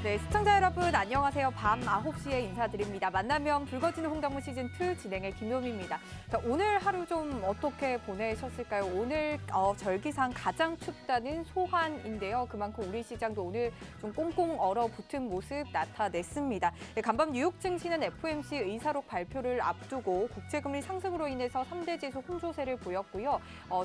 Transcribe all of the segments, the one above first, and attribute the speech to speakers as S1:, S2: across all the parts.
S1: 네, 시청자 여러분 안녕하세요. 밤 9시에 인사드립니다. 만나면 붉어지는 홍당무 시즌2 진행의 김효미입니다. 자, 오늘 하루 좀 어떻게 보내셨을까요? 오늘 절기상 가장 춥다는 소환인데요. 그만큼 우리 시장도 오늘 좀 꽁꽁 얼어붙은 모습 나타냈습니다. 네, 간밤 뉴욕 증시는 FOMC 의사록 발표를 앞두고 국제금리 상승으로 인해서 3대 지수 홍조세를 보였고요.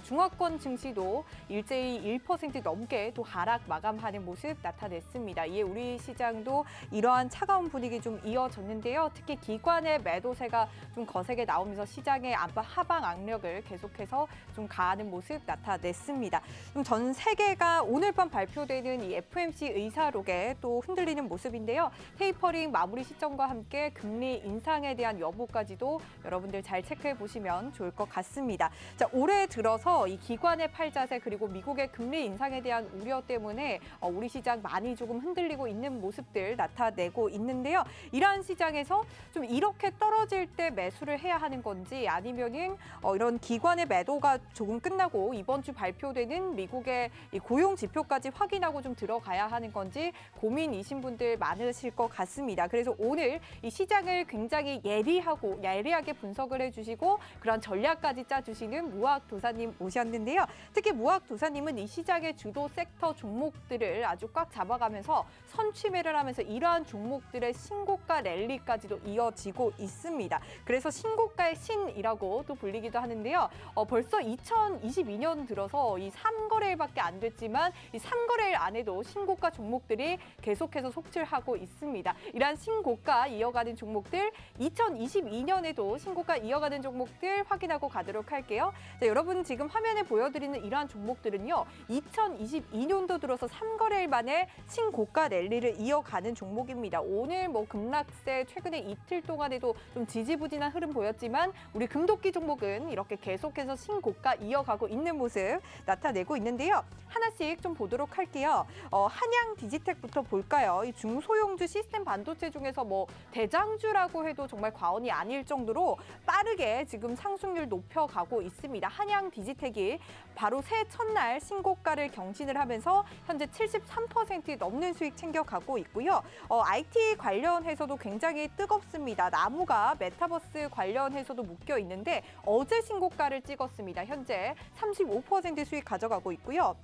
S1: 중화권 증시도 일제히 1% 넘게 또 하락 마감하는 모습 나타냈습니다. 이에 우리 시장도 이러한 차가운 분위기 좀 이어졌는데요. 특히 기관의 매도세가 좀 거세게 나오면서 시장의 하방 악력을 계속해서 좀 가하는 모습 나타냈습니다. 전 세계가 오늘 밤 발표되는 이 FOMC 의사록에 또 흔들리는 모습인데요. 테이퍼링 마무리 시점과 함께 금리 인상에 대한 여부까지도 여러분들 잘 체크해 보시면 좋을 것 같습니다. 자, 올해 들어서 이 기관의 팔자세 그리고 미국의 금리 인상에 대한 우려 때문에 우리 시장 많이 조금 흔들리고 있는 모습들 나타내고 있는데요. 이러한 시장에서 좀 이렇게 떨어질 때 매수를 해야 하는 건지 아니면은 이런 기관의 매도가 조금 끝나고 이번 주 발표되는 미국의 이 고용 지표까지 확인하고 좀 들어가야 하는 건지 고민이신 분들 많으실 것 같습니다. 그래서 오늘 이 시장을 굉장히 예리하게 분석을 해주시고 그런 전략까지 짜주시는 무학 도사님 모셨는데요. 특히 무학 도사님은 이 시장의 주도 섹터 종목들을 아주 꽉 잡아가면서 선취매를 하면서 이러한 종목들의 신고가 랠리까지도 이어지고 있습니다. 그래서 신고가의 신이라고 또 불리기도 하는데요. 벌써 2022년 들어서 이 3거래일밖에 안 됐지만 이 3거래일 안에도 신고가 종목들이 계속해서 속출하고 있습니다. 이러한 신고가 이어가는 종목들 2022년에도 신고가 이어가는 종목들 확인하고 가도록 할게요. 자, 여러분 지금 화면에 보여드리는 이러한 종목들은요. 2022년도 들어서 3거래일 만에 신고가 랠리를 이어가는 종목입니다. 오늘 급락세 최근에 이틀 동안에도 좀 지지부진한 흐름 보였지만 우리 금도끼 종목은 이렇게 계속해서 신고가 이어가고 있는 모습 나타내고 있는데요. 하나씩 좀 보도록 할게요. 한양 디지텍부터 볼까요? 이 중소형주 시스템 반도체 중에서 대장주라고 해도 정말 과언이 아닐 정도로 빠르게 지금 상승률 높여가고 있습니다. 한양 디지텍이 바로 새해 첫날 신고가를 경신을 하면서 현재 73% 넘는 수익 챙겨가고 있고요. IT 관련해서도 굉장히 뜨겁습니다. 나무가 메타버스 관련해서도 묶여 있는데 어제 신고가를 찍었습니다. 현재 35% 수익 가져가고 있고요.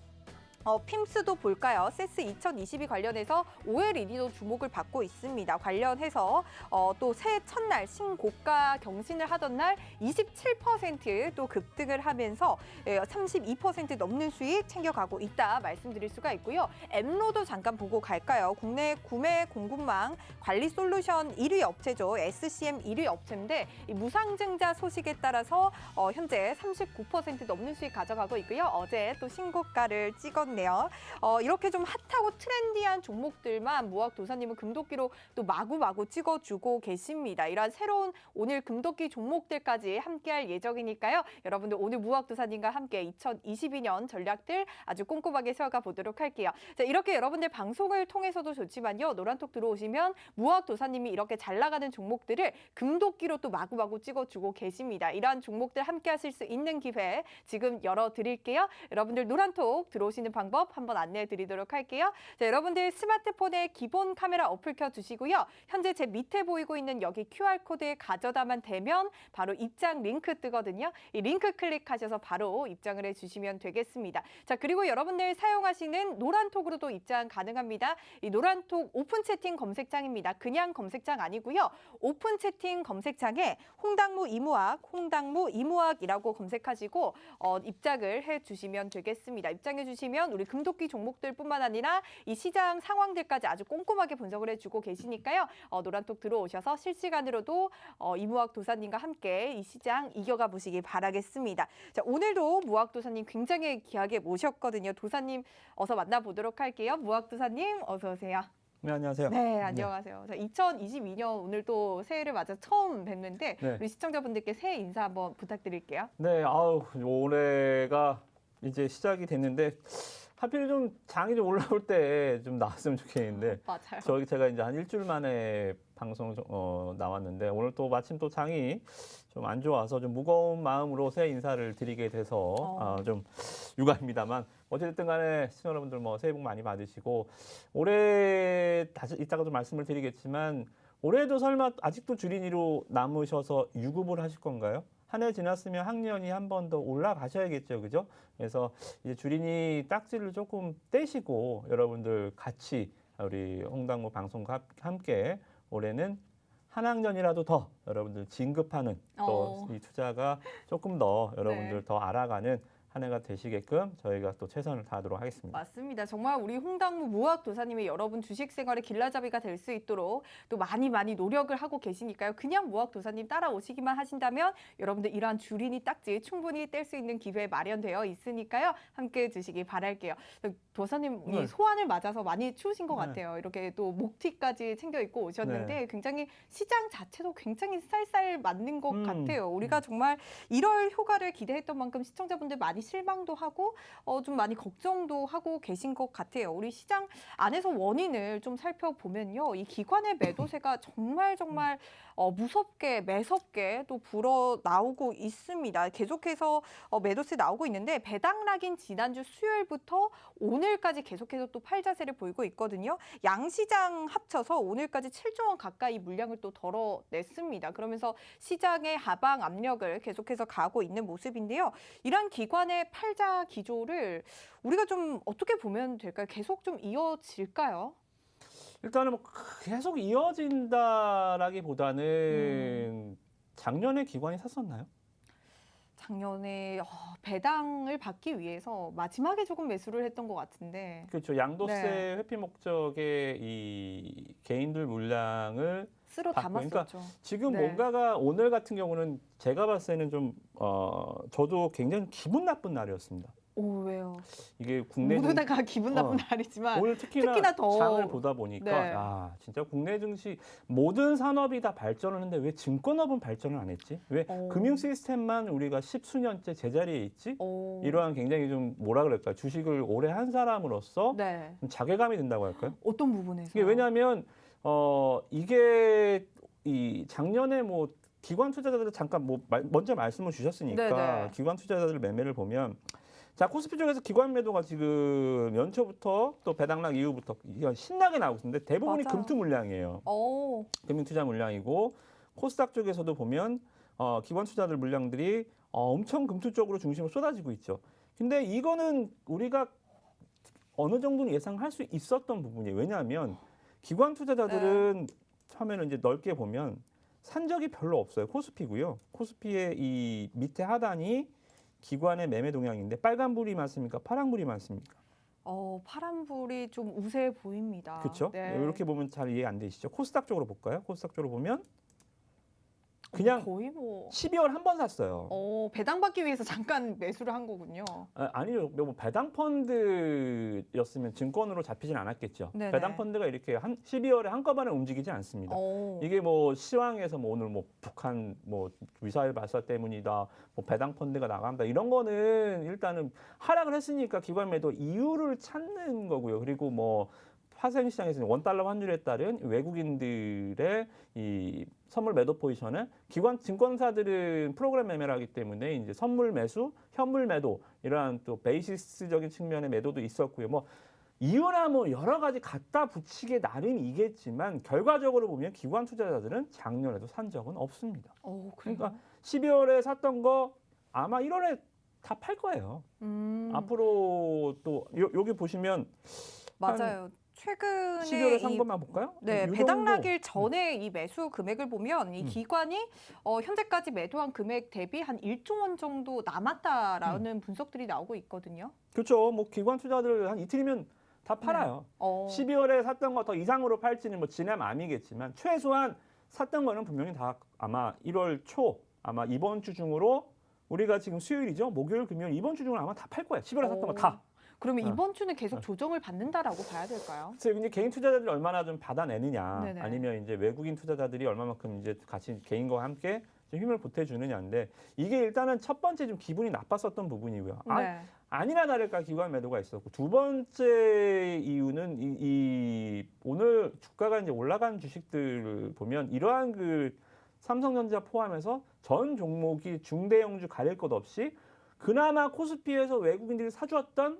S1: 핌스도 볼까요? 세스 2022 관련해서 OLED도 주목을 받고 있습니다. 관련해서 또 새해 첫날 신고가 경신을 하던 날 27% 급등을 하면서 32% 넘는 수익 챙겨가고 있다 말씀드릴 수가 있고요. 엠로도 잠깐 보고 갈까요? 국내 구매 공급망 관리 솔루션 1위 업체죠. SCM 1위 업체인데 이 무상증자 소식에 따라서 현재 39% 넘는 수익 가져가고 있고요. 어제 또 신고가를 찍었네요. 이렇게 좀 핫하고 트렌디한 종목들만 무학 도사님은 금도끼로 또 마구마구 찍어주고 계십니다. 이러한 새로운 오늘 금도끼 종목들까지 함께할 예정이니까요. 여러분들 오늘 무학 도사님과 함께 2022년 전략들 아주 꼼꼼하게 세워가 보도록 할게요. 자, 이렇게 여러분들 방송을 통해서도 좋지만요. 노란톡 들어오시면 무학 도사님이 이렇게 잘 나가는 종목들을 금도끼로 또 마구마구 찍어주고 계십니다. 이러한 종목들 함께 하실 수 있는 기회 지금 열어드릴게요. 여러분들 노란톡 들어오시는 방법 한번 안내해 드리도록 할게요. 자, 여러분들 스마트폰에 기본 카메라 어플 켜주시고요. 현재 제 밑에 보이고 있는 여기 QR코드에 가져다만 대면 바로 입장 링크 뜨거든요. 이 링크 클릭하셔서 바로 입장을 해주시면 되겠습니다. 자, 그리고 여러분들 사용하시는 노란톡으로도 입장 가능합니다. 이 노란톡 오픈 채팅 검색창입니다. 그냥 검색창 아니고요. 오픈 채팅 검색창에 홍당무 이무학이라고 검색하시고 입장을 해주시면 되겠습니다. 입장해 주시면 우리 금도끼 종목들뿐만 아니라 이 시장 상황들까지 아주 꼼꼼하게 분석을 해주고 계시니까요. 노란톡 들어오셔서 실시간으로도 이무학 도사님과 함께 이 시장 이겨가 보시기 바라겠습니다. 자, 오늘도 무학 도사님 굉장히 귀하게 모셨거든요. 도사님 어서 만나보도록 할게요. 무학 도사님 어서 오세요.
S2: 네, 안녕하세요.
S1: 네, 안녕하세요. 자, 2022년 오늘 또 새해를 맞아 처음 뵙는데
S2: 네.
S1: 우리 시청자분들께 새해 인사 한번 부탁드릴게요.
S2: 네, 올해가 이제 시작이 됐는데 하필 좀 장이 좀 올라올 때 좀 나왔으면 좋겠는데
S1: 맞아요.
S2: 제가 이제 한 일주일 만에 방송 나왔는데 오늘 또 마침 또 장이 좀 안 좋아서 좀 무거운 마음으로 새해 인사를 드리게 돼서 좀 유감입니다만 어쨌든 간에 시청자 여러분들 뭐 새해 복 많이 받으시고 올해 다시 이따가 좀 말씀을 드리겠지만 올해도 설마 아직도 주린이로 남으셔서 유급을 하실 건가요? 한 해 지났으면 학년이 한 번 더 올라가셔야겠죠, 그죠? 그래서 이제 주린이 딱지를 조금 떼시고 여러분들 같이 우리 홍당무 방송과 함께 올해는 한 학년이라도 더 여러분들 진급하는 또 이 투자가 조금 더 여러분들
S1: 네.
S2: 더 알아가는 한 해가 되시게끔 저희가 또 최선을 다하도록 하겠습니다.
S1: 맞습니다. 정말 우리 홍당무 무학 도사님이 여러분 주식 생활의 길라잡이가 될 수 있도록 또 많이 노력을 하고 계시니까요. 그냥 무학 도사님 따라오시기만 하신다면 여러분들 이러한 주린이 딱지 충분히 뗄 수 있는 기회 마련되어 있으니까요. 함께해 주시기 바랄게요. 도사님 이
S2: 네.
S1: 소환을 맞아서 많이 추우신 것
S2: 네.
S1: 같아요. 이렇게 또 목티까지 챙겨 입고 오셨는데
S2: 네.
S1: 굉장히 시장 자체도 굉장히 쌀쌀 맞는 것 같아요. 우리가
S2: 음.
S1: 정말 1월 효과를 기대했던 만큼 시청자분들 많이 실망도 하고 좀 많이 걱정도 하고 계신 것 같아요. 우리 시장 안에서 원인을 좀 살펴보면요. 이 기관의 매도세가 정말 무섭게 매섭게 또 불어 나오고 있습니다. 계속해서 매도세 나오고 있는데 배당락인 지난주 수요일부터 오늘까지 계속해서 또 팔자세를 보이고 있거든요. 양시장 합쳐서 오늘까지 7조 원 가까이 물량을 또 덜어냈습니다. 그러면서 시장의 하방 압력을 계속해서 가하고 있는 모습인데요. 이런 기관의 팔자 기조를 우리가 좀 어떻게 보면 될까요? 계속 좀 이어질까요?
S2: 일단은 뭐 계속 이어진다라기보다는 작년에 기관이 샀었나요?
S1: 작년에 배당을 받기 위해서 마지막에 조금 매수를 했던 것 같은데.
S2: 그렇죠. 양도세
S1: 네.
S2: 회피 목적의 이 개인들 물량을
S1: 쓸어
S2: 받고, 그러니까
S1: 담았었죠.
S2: 지금
S1: 네.
S2: 뭔가가 오늘 같은 경우는 제가 봤을 때는 좀 저도 굉장히 기분 나쁜 날이었습니다.
S1: 오, 왜요?
S2: 이게 국내
S1: 모두가 기분 나쁜
S2: 어,
S1: 날이지만
S2: 오늘 특히나
S1: 더
S2: 장을 보다 보니까
S1: 네.
S2: 진짜 국내 증시 모든 산업이 다 발전을 했는데 왜 증권업은 발전을 안 했지? 왜 금융 시스템만 우리가 십수년째 제자리에 있지? 이러한 굉장히 좀 뭐라 그럴까 주식을 오래 한 사람으로서
S1: 네.
S2: 좀 자괴감이 든다고 할까요?
S1: 어떤 부분에서?
S2: 이게 왜냐하면 이게 이 작년에 뭐 기관 투자자들 잠깐 뭐 먼저 말씀을 주셨으니까
S1: 네네.
S2: 기관 투자자들 매매를 보면 자 코스피 쪽에서 기관 매도가 지금 연초부터 또 배당락 이후부터 이건 신나게 나오고 있는데 대부분이
S1: 맞아요.
S2: 금투 물량이에요. 금융 투자 물량이고 코스닥 쪽에서도 보면 기관 투자들 물량들이 엄청 금투 쪽으로 중심으로 쏟아지고 있죠. 근데 이거는 우리가 어느 정도는 예상할 수 있었던 부분이에요. 왜냐하면 기관 투자자들은 처음에는 이제 넓게 보면 산 적이 별로 없어요. 코스피고요. 코스피의 이 밑에 하단이 기관의 매매 동향인데 빨간불이 많습니까? 파란불이 많습니까?
S1: 파란불이 좀 우세해 보입니다.
S2: 그렇죠?
S1: 네.
S2: 이렇게 보면 잘 이해 안 되시죠? 코스닥 쪽으로 볼까요? 코스닥 쪽으로 보면 그냥
S1: 거의 뭐
S2: 12월 한 번 샀어요.
S1: 배당받기 위해서 잠깐 매수를 한 거군요.
S2: 아니요, 뭐 배당 펀드였으면 증권으로 잡히진 않았겠죠.
S1: 네네.
S2: 배당 펀드가 이렇게 12월에 한꺼번에 움직이지 않습니다. 이게 뭐 시황에서 뭐 오늘 뭐 북한 뭐 미사일 발사 때문이다, 뭐 배당 펀드가 나간다 이런 거는 일단은 하락을 했으니까 기관 매도 이유를 찾는 거고요. 그리고 뭐 파생 시장에서는 원달러 환율에 따른 외국인들의 이 선물 매도 포지션을 기관 증권사들은 프로그램 매매를 하기 때문에 이제 선물 매수, 현물 매도 이러한 또 베이시스적인 측면의 매도도 있었고요. 뭐 이유나 뭐 여러 가지 갖다 붙이게 나름이겠지만 결과적으로 보면 기관 투자자들은 작년에도 산 적은 없습니다. 그러니까 12월에 샀던 거 아마 1월에 다 팔 거예요. 앞으로 또 여기 보시면
S1: 맞아요. 최근에
S2: 12월에 산 것만 볼까요?
S1: 네,
S2: 이
S1: 배당락일 전에 이 매수 금액을 보면 이
S2: 음.
S1: 기관이 현재까지 매도한 금액 대비 한 1조 원 정도 남았다라는 분석들이 나오고 있거든요.
S2: 그렇죠. 뭐 기관 투자들 한 이틀이면 다 팔아요. 12월에 샀던 거 더 이상으로 팔지는 뭐 지나면 암이겠지만 최소한 샀던 거는 분명히 다 아마 1월 초 아마 이번 주 중으로 우리가 지금 수요일이죠. 목요일, 금요일 이번 주 중으로 아마 다 팔 거예요. 12월에 샀던 거 다.
S1: 그러면 이번 주는 계속 조정을 받는다라고 봐야 될까요?
S2: 그래서 이제 개인 투자자들이 얼마나 좀 받아내느냐,
S1: 네네.
S2: 아니면 이제 외국인 투자자들이 얼마만큼 이제 같이 개인과 함께 좀 힘을 보태주느냐인데 이게 일단은 첫 번째 좀 기분이 나빴었던 부분이고요.
S1: 네.
S2: 아니나 다를까 기관 매도가 있었고 두 번째 이유는 이 오늘 주가가 이제 올라간 주식들을 보면 이러한 그 삼성전자 포함해서 전 종목이 중대형주 가릴 것 없이 그나마 코스피에서 외국인들이 사주었던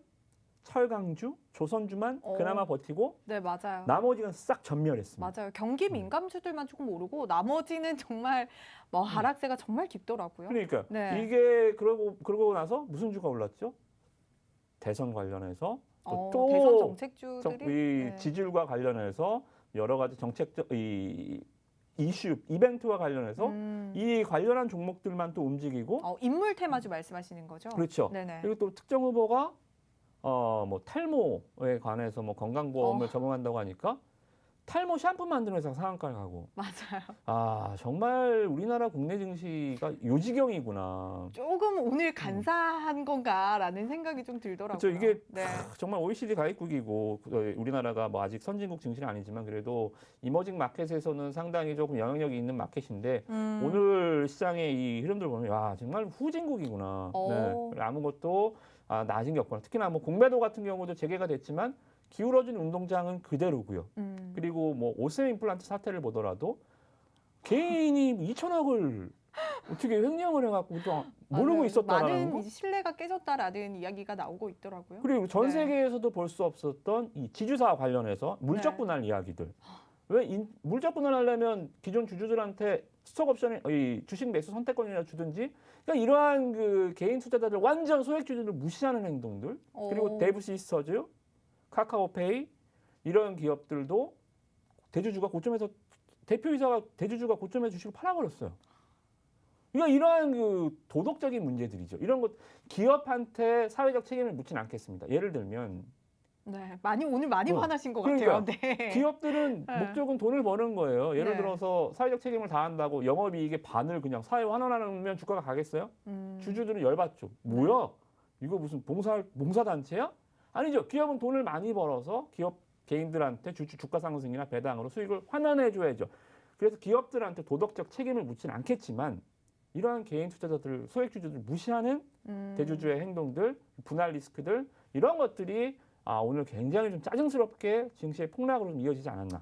S2: 철강주, 조선주만 그나마 버티고
S1: 네, 맞아요.
S2: 나머지는 싹 전멸했습니다.
S1: 맞아요. 경기 민감주들만 조금 오르고 나머지는 정말 뭐 하락세가 정말 깊더라고요.
S2: 그러니까
S1: 네.
S2: 이게 그러고 나서 무슨 주가 올랐죠? 대선 관련해서 또
S1: 대선 정책주들이 네.
S2: 지지율과 관련해서 여러 가지 정책적 이슈, 이벤트와 관련해서 이 관련한 종목들만 또 움직이고
S1: 인물 테마주 말씀하시는 거죠?
S2: 그렇죠.
S1: 네네.
S2: 그리고 또 특정 후보가 뭐 탈모에 관해서 뭐 건강보험을 적용한다고 하니까 탈모 샴푸 만드는 회사가 상한가를 가고.
S1: 맞아요.
S2: 아 정말 우리나라 국내 증시가 요지경이구나.
S1: 조금 오늘 간사한 건가라는 생각이 좀 들더라고요.
S2: 그렇죠. 이게
S1: 네.
S2: 정말 OECD 가입국이고 우리나라가 뭐 아직 선진국 증시는 아니지만 그래도 이머징 마켓에서는 상당히 조금 영향력이 있는 마켓인데 오늘 시장의 이 흐름들 보면 와 정말 후진국이구나. 네. 아무것도 낮은 게 없구나. 특히나 뭐 공매도 같은 경우도 재개가 됐지만 기울어진 운동장은 그대로고요. 그리고 뭐 오셈 임플란트 사태를 보더라도 개인이 2천억을 어떻게 횡령을 해갖고 또 모르고
S1: 맞아요.
S2: 있었다라는
S1: 많은
S2: 거.
S1: 이제 신뢰가 깨졌다라는 이야기가 나오고 있더라고요.
S2: 그리고 전
S1: 네.
S2: 세계에서도 볼 수 없었던 이 지주사 관련해서 물적
S1: 네.
S2: 분할 이야기들. 왜 물적 분할하려면 기존 주주들한테 스톡옵션의 이 주식 매수 선택권이나 주든지 그러니까 이러한 그 개인 투자자들 완전 소액주주를 무시하는 행동들 그리고 데브 시스터즈, 카카오페이 이런 기업들도 대주주가 고점에서 대표이사가 대주주가 고점에서 주식을 팔아버렸어요. 그러니까 이러한 그 도덕적인 문제들이죠. 이런 것 기업한테 사회적 책임을 묻진 않겠습니다. 예를 들면
S1: 네, 오늘 많이 화나신 것
S2: 그러니까
S1: 같아요. 네.
S2: 기업들은
S1: 네.
S2: 목적은 돈을 버는 거예요. 예를
S1: 네.
S2: 들어서 사회적 책임을 다한다고 영업이익의 반을 그냥 사회 환원하면 주가가 가겠어요? 주주들은 열받죠. 뭐야? 이거 무슨 봉사단체야? 아니죠. 기업은 돈을 많이 벌어서 기업 개인들한테 주가 상승이나 배당으로 수익을 환원해줘야죠. 그래서 기업들한테 도덕적 책임을 묻진 않겠지만 이러한 개인 투자자들, 소액주주들 무시하는 대주주의 행동들, 분할 리스크들 이런 것들이 오늘 굉장히 좀 짜증스럽게 증시의 폭락으로 좀 이어지지 않았나.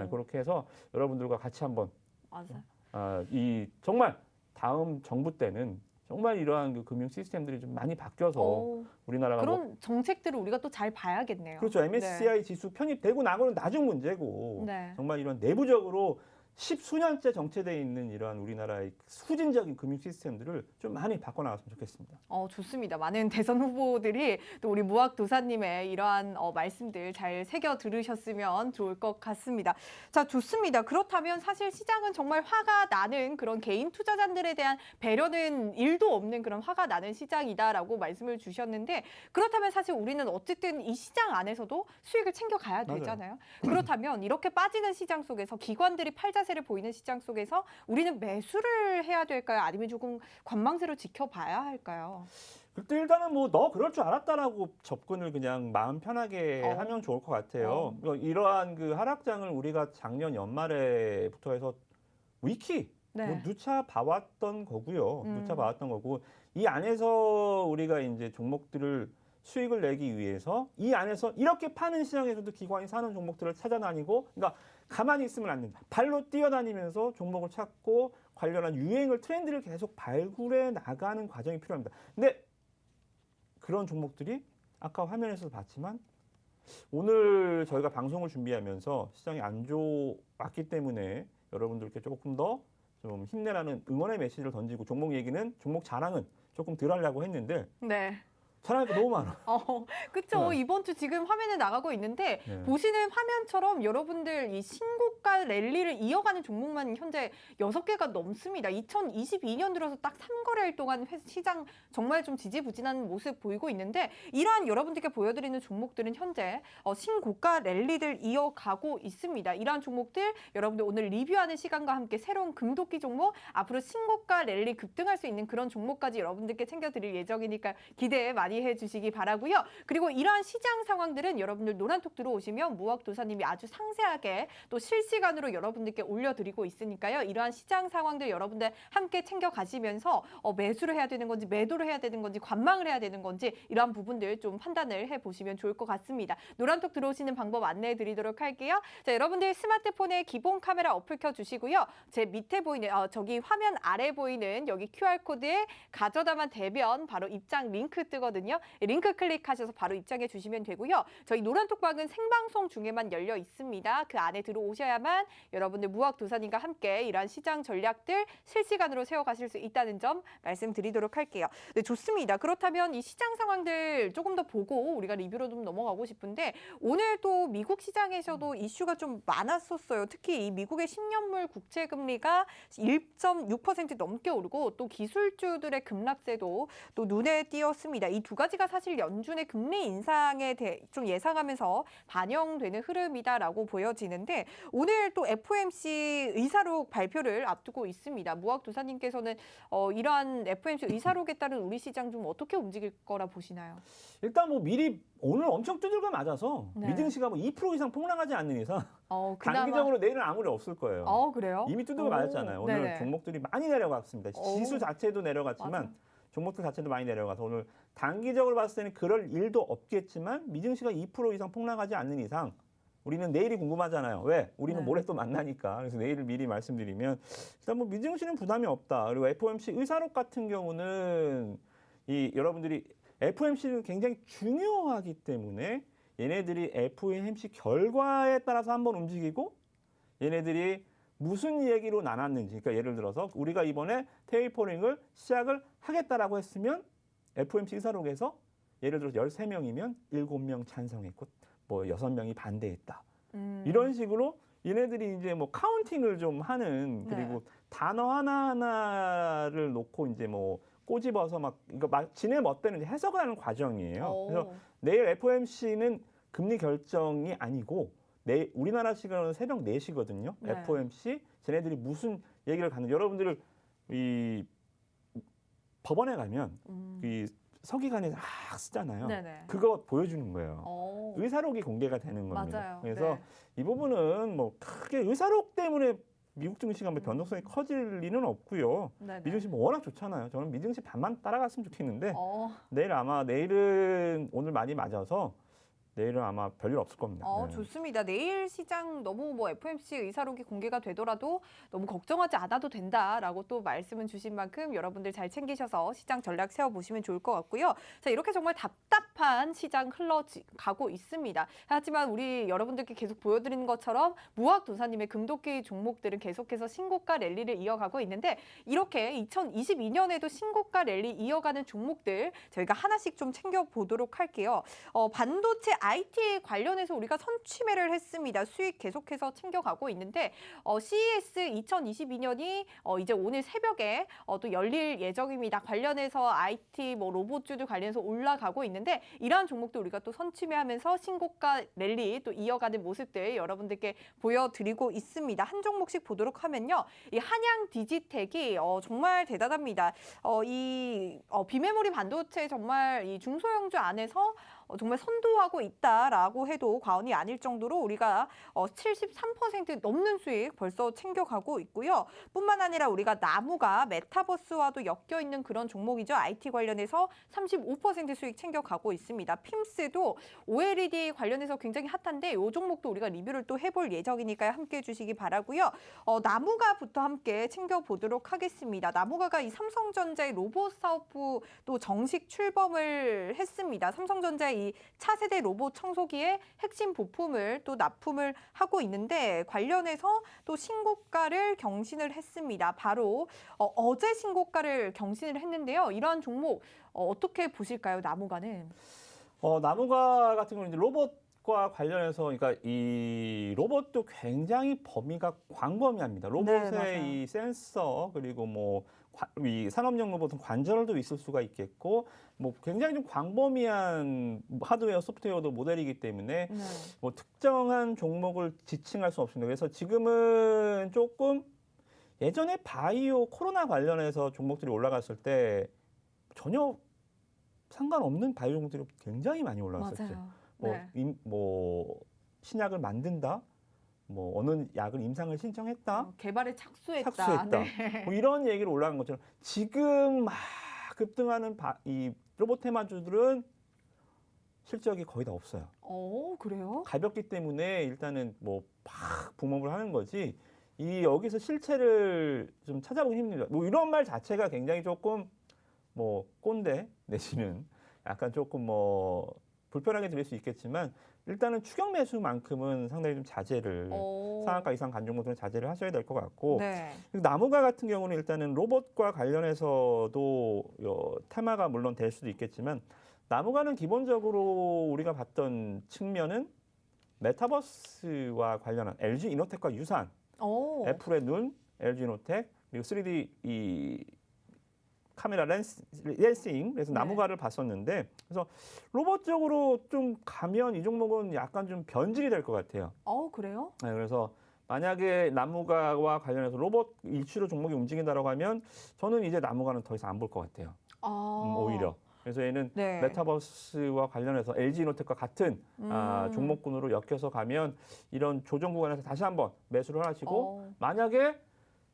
S2: 그렇게 해서 여러분들과 같이 한번
S1: 맞아요.
S2: 이 정말 다음 정부 때는 정말 이러한 그 금융 시스템들이 좀 많이 바뀌어서 우리나라가
S1: 그런 정책들을 우리가 또 잘 봐야겠네요.
S2: 그렇죠. MSCI 지수 편입되고 나고는 나중 문제고
S1: 네.
S2: 정말 이런 내부적으로 십수년째 정체되어 있는 이러한 우리나라의 후진적인 금융 시스템들을 좀 많이 바꿔나갔으면 좋겠습니다.
S1: 좋습니다. 많은 대선 후보들이 또 우리 무학 도사님의 이러한 말씀들 잘 새겨 들으셨으면 좋을 것 같습니다. 자, 좋습니다. 그렇다면 사실 시장은 정말 화가 나는 그런 개인 투자자들에 대한 배려는 1도 없는 그런 화가 나는 시장이다라고 말씀을 주셨는데 그렇다면 사실 우리는 어쨌든 이 시장 안에서도 수익을 챙겨가야 되잖아요. 그렇다면 이렇게 빠지는 시장 속에서 기관들이 팔자세를 보이는 시장 속에서 우리는 매수를 해야 될까요? 아니면 조금 관망세로 지켜봐야 할까요?
S2: 일단은 뭐 너 그럴 줄 알았다라고 접근을 그냥 마음 편하게 하면 좋을 것 같아요. 이러한 그 하락장을 우리가 작년 연말에부터 해서 위키 뭐 누차 봐왔던 거고요. 누차 봐왔던 거고 이 안에서 우리가 이제 종목들을 수익을 내기 위해서 이 안에서 이렇게 파는 시장에서도 기관이 사는 종목들을 찾아다니고 그러니까 가만히 있으면 안 된다. 발로 뛰어다니면서 종목을 찾고 관련한 유행을 트렌드를 계속 발굴해 나가는 과정이 필요합니다. 근데 그런 종목들이 아까 화면에서 봤지만 오늘 저희가 방송을 준비하면서 시장이 안 좋았기 때문에 여러분들께 조금 더 좀 힘내라는 응원의 메시지를 던지고 종목 자랑은 조금 덜 하려고 했는데 자랑할 게 너무 많아.
S1: 그렇죠. 이번 주 지금 화면에 나가고 있는데 보시는 화면처럼 여러분들 이 신고가 랠리를 이어가는 종목만 현재 6개가 넘습니다. 2022년 들어서 딱 3거래일 동안 시장 정말 좀 지지부진한 모습 보이고 있는데 이러한 여러분들께 보여드리는 종목들은 현재 신고가 랠리를 이어가고 있습니다. 이러한 종목들 여러분들 오늘 리뷰하는 시간과 함께 새로운 금도끼 종목 앞으로 신고가 랠리 급등할 수 있는 그런 종목까지 여러분들께 챙겨드릴 예정이니까 기대 많이 많이 해주시기 바라고요. 그리고 이러한 시장 상황들은 여러분들 노란톡 들어오시면 무학도사님이 아주 상세하게 또 실시간으로 여러분들께 올려드리고 있으니까요. 이러한 시장 상황들 여러분들 함께 챙겨가시면서 매수를 해야 되는 건지 매도를 해야 되는 건지 관망을 해야 되는 건지 이러한 부분들 좀 판단을 해보시면 좋을 것 같습니다. 노란톡 들어오시는 방법 안내해 드리도록 할게요. 자, 여러분들 스마트폰에 기본 카메라 어플 켜주시고요. 제 밑에 보이는 저기 화면 아래 보이는 여기 QR코드에 가져다만 대면 바로 입장 링크 뜨거든요. 링크 클릭하셔서 바로 입장해 주시면 되고요. 저희 노란톡방은 생방송 중에만 열려 있습니다. 그 안에 들어오셔야만 여러분들 무학도사님과 함께 이러한 시장 전략들 실시간으로 세워가실 수 있다는 점 말씀드리도록 할게요. 네, 좋습니다. 그렇다면 이 시장 상황들 조금 더 보고 우리가 리뷰로 좀 넘어가고 싶은데 오늘 또 미국 시장에서도 이슈가 좀 많았었어요. 특히 이 미국의 10년물 국채 금리가 1.6% 넘게 오르고 또 기술주들의 급락세도 또 눈에 띄었습니다. 이 두 가지가 사실 연준의 금리 인상에 대해 좀 예상하면서 반영되는 흐름이다라고 보여지는데 오늘 또 FOMC 의사록 발표를 앞두고 있습니다. 무학도사님께서는 이러한 FOMC 의사록에 따른 우리 시장 좀 어떻게 움직일 거라 보시나요?
S2: 일단 뭐 미리 오늘 엄청 두들겨 맞아서
S1: 네.
S2: 미증시가 뭐 2% 이상 폭락하지 않는 이상
S1: 그나마...
S2: 단기적으로 내일은 아무 일 없을 거예요.
S1: 그래요?
S2: 이미 두들겨 맞았잖아요. 오늘
S1: 네네.
S2: 종목들이 많이 내려갔습니다. 지수 자체도 내려갔지만
S1: 맞아.
S2: 종목들 자체도 많이 내려가서 오늘 단기적으로 봤을 때는 그럴 일도 없겠지만 미증시가 2% 이상 폭락하지 않는 이상 우리는 내일이 궁금하잖아요. 왜? 우리는
S1: 네.
S2: 모레 또 만나니까. 그래서 내일을 미리 말씀드리면 일단 뭐 미증시는 부담이 없다. 그리고 FOMC 의사록 같은 경우는 여러분들이 FOMC는 굉장히 중요하기 때문에 얘네들이 FOMC 결과에 따라서 한번 움직이고 얘네들이 무슨 얘기로 나눴는지, 그러니까 예를 들어서 우리가 이번에 테이퍼링을 시작을 하겠다라고 했으면 FOMC 의사록에서 예를 들어서 13명이면 7명 찬성했고 뭐 6명이 반대했다. 이런 식으로 얘네들이 이제 뭐 카운팅을 좀 하는 그리고
S1: 네.
S2: 단어 하나하나를 놓고 이제 뭐 꼬집어서 막 이거 지네 멋대로 해석을 하는 과정이에요. 그래서 내일 FOMC는 금리 결정이 아니고 우리나라 시간으로는 새벽 4시거든요.
S1: 네.
S2: FOMC 쟤네들이 무슨 얘기를 가는 여러분들을 이 법원에 가면 이 서기관이 막 쓰잖아요.
S1: 네네.
S2: 그거 보여주는 거예요. 의사록이 공개가 되는 겁니다.
S1: 맞아요.
S2: 그래서
S1: 네.
S2: 이 부분은 뭐 크게 의사록 때문에 미국 증시가 뭐 변동성이 커질 리는 없고요.
S1: 네네.
S2: 미증시 뭐 워낙 좋잖아요. 저는 미증시 반만 따라갔으면 좋겠는데 내일은 오늘 많이 맞아서 내일은 아마 별일 없을 겁니다. 네.
S1: 좋습니다. 내일 시장 너무 뭐 FOMC 의사록이 공개가 되더라도 너무 걱정하지 않아도 된다라고 또 말씀을 주신 만큼 여러분들 잘 챙기셔서 시장 전략 세워보시면 좋을 것 같고요. 자, 이렇게 정말 답답한 시장 흘러가고 있습니다. 하지만 우리 여러분들께 계속 보여드리는 것처럼 무학도사님의 금도기 종목들은 계속해서 신고가 랠리를 이어가고 있는데 이렇게 2022년에도 신고가 랠리 이어가는 종목들 저희가 하나씩 좀 챙겨보도록 할게요. 반도체 IT 관련해서 우리가 선취매를 했습니다. 수익 계속해서 챙겨가고 있는데 CES 2022년이 이제 오늘 새벽에 또 열릴 예정입니다. 관련해서 IT 뭐 로봇주들 관련해서 올라가고 있는데 이러한 종목도 우리가 또 선취매하면서 신고가 랠리 또 이어가는 모습들 여러분들께 보여드리고 있습니다. 한 종목씩 보도록 하면요. 이 한양 디지텍이 정말 대단합니다. 이 비메모리 반도체 정말 이 중소형주 안에서 정말 선도하고 있다라고 해도 과언이 아닐 정도로 우리가 73% 넘는 수익 벌써 챙겨가고 있고요. 뿐만 아니라 우리가 나무가 메타버스와도 엮여 있는 그런 종목이죠. IT 관련해서 35% 수익 챙겨가고 있습니다. 핌스도 OLED 관련해서 굉장히 핫한데 이 종목도 우리가 리뷰를 또 해볼 예정이니까요. 함께해 주시기 바라고요. 나무가부터 함께 챙겨보도록 하겠습니다. 나무가가 이 삼성전자의 로봇 사업부 또 정식 출범을 했습니다. 삼성전자의 이 차세대 로봇 청소기의 핵심 부품을 또 납품을 하고 있는데 관련해서 또 신고가를 경신을 했습니다. 바로 어제 신고가를 경신을 했는데요. 이러한 종목 어떻게 보실까요? 나무가는?
S2: 나무가 같은 경우는 이제 로봇과 관련해서 그러니까 이 로봇도 굉장히 범위가 광범위합니다. 로봇의
S1: 네,
S2: 이 센서 그리고 뭐 이 산업용 로봇은 관절도 있을 수가 있겠고 뭐 굉장히 좀 광범위한 하드웨어, 소프트웨어도 모델이기 때문에 뭐 특정한 종목을 지칭할 수 없습니다. 그래서 지금은 조금 예전에 바이오 코로나 관련해서 종목들이 올라갔을 때 전혀 상관없는 바이오 종목들이 굉장히 많이 올라왔었죠.
S1: 맞아요.
S2: 뭐,
S1: 네.
S2: 신약을 만든다, 뭐 어느 약을 임상을 신청했다,
S1: 개발에 착수했다.
S2: 착수했다.
S1: 네.
S2: 뭐 이런 얘기를 올라간 것처럼 지금 막 급등하는 이 로봇 테마주들은 실적이 거의 다 없어요.
S1: 그래요?
S2: 가볍기 때문에 일단은 뭐 팍 붐업을 하는 거지. 이 여기서 실체를 좀 찾아보기 힘듭니다. 뭐 이런 말 자체가 굉장히 조금 뭐 꼰대 내지는 약간 조금 뭐 불편하게 들릴 수 있겠지만 일단은 추격 매수만큼은 상당히 좀 자제를 상한가 이상 간 종목들은 자제를 하셔야 될 것 같고
S1: 네.
S2: 그리고 나무가 같은 경우는 일단은 로봇과 관련해서도 테마가 물론 될 수도 있겠지만 나무가는 기본적으로 우리가 봤던 측면은 메타버스와 관련한 LG 이노텍과 유사한 애플의 눈, LG 이노텍 그리고 3D 이 카메라 렌싱 그래서
S1: 네.
S2: 나무가를 봤었는데 그래서 로봇 쪽으로 좀 가면 이 종목은 약간 좀 변질이 될 것 같아요.
S1: 그래요?
S2: 네, 그래서 만약에 나무가와 관련해서 로봇 이슈로 종목이 움직인다라고 하면 저는 이제 나무가는 더 이상 안 볼 것 같아요. 오히려. 그래서 얘는
S1: 네.
S2: 메타버스와 관련해서 LG 이노텍과 같은 종목군으로 엮여서 가면 이런 조정 구간에서 다시 한번 매수를 하시고 만약에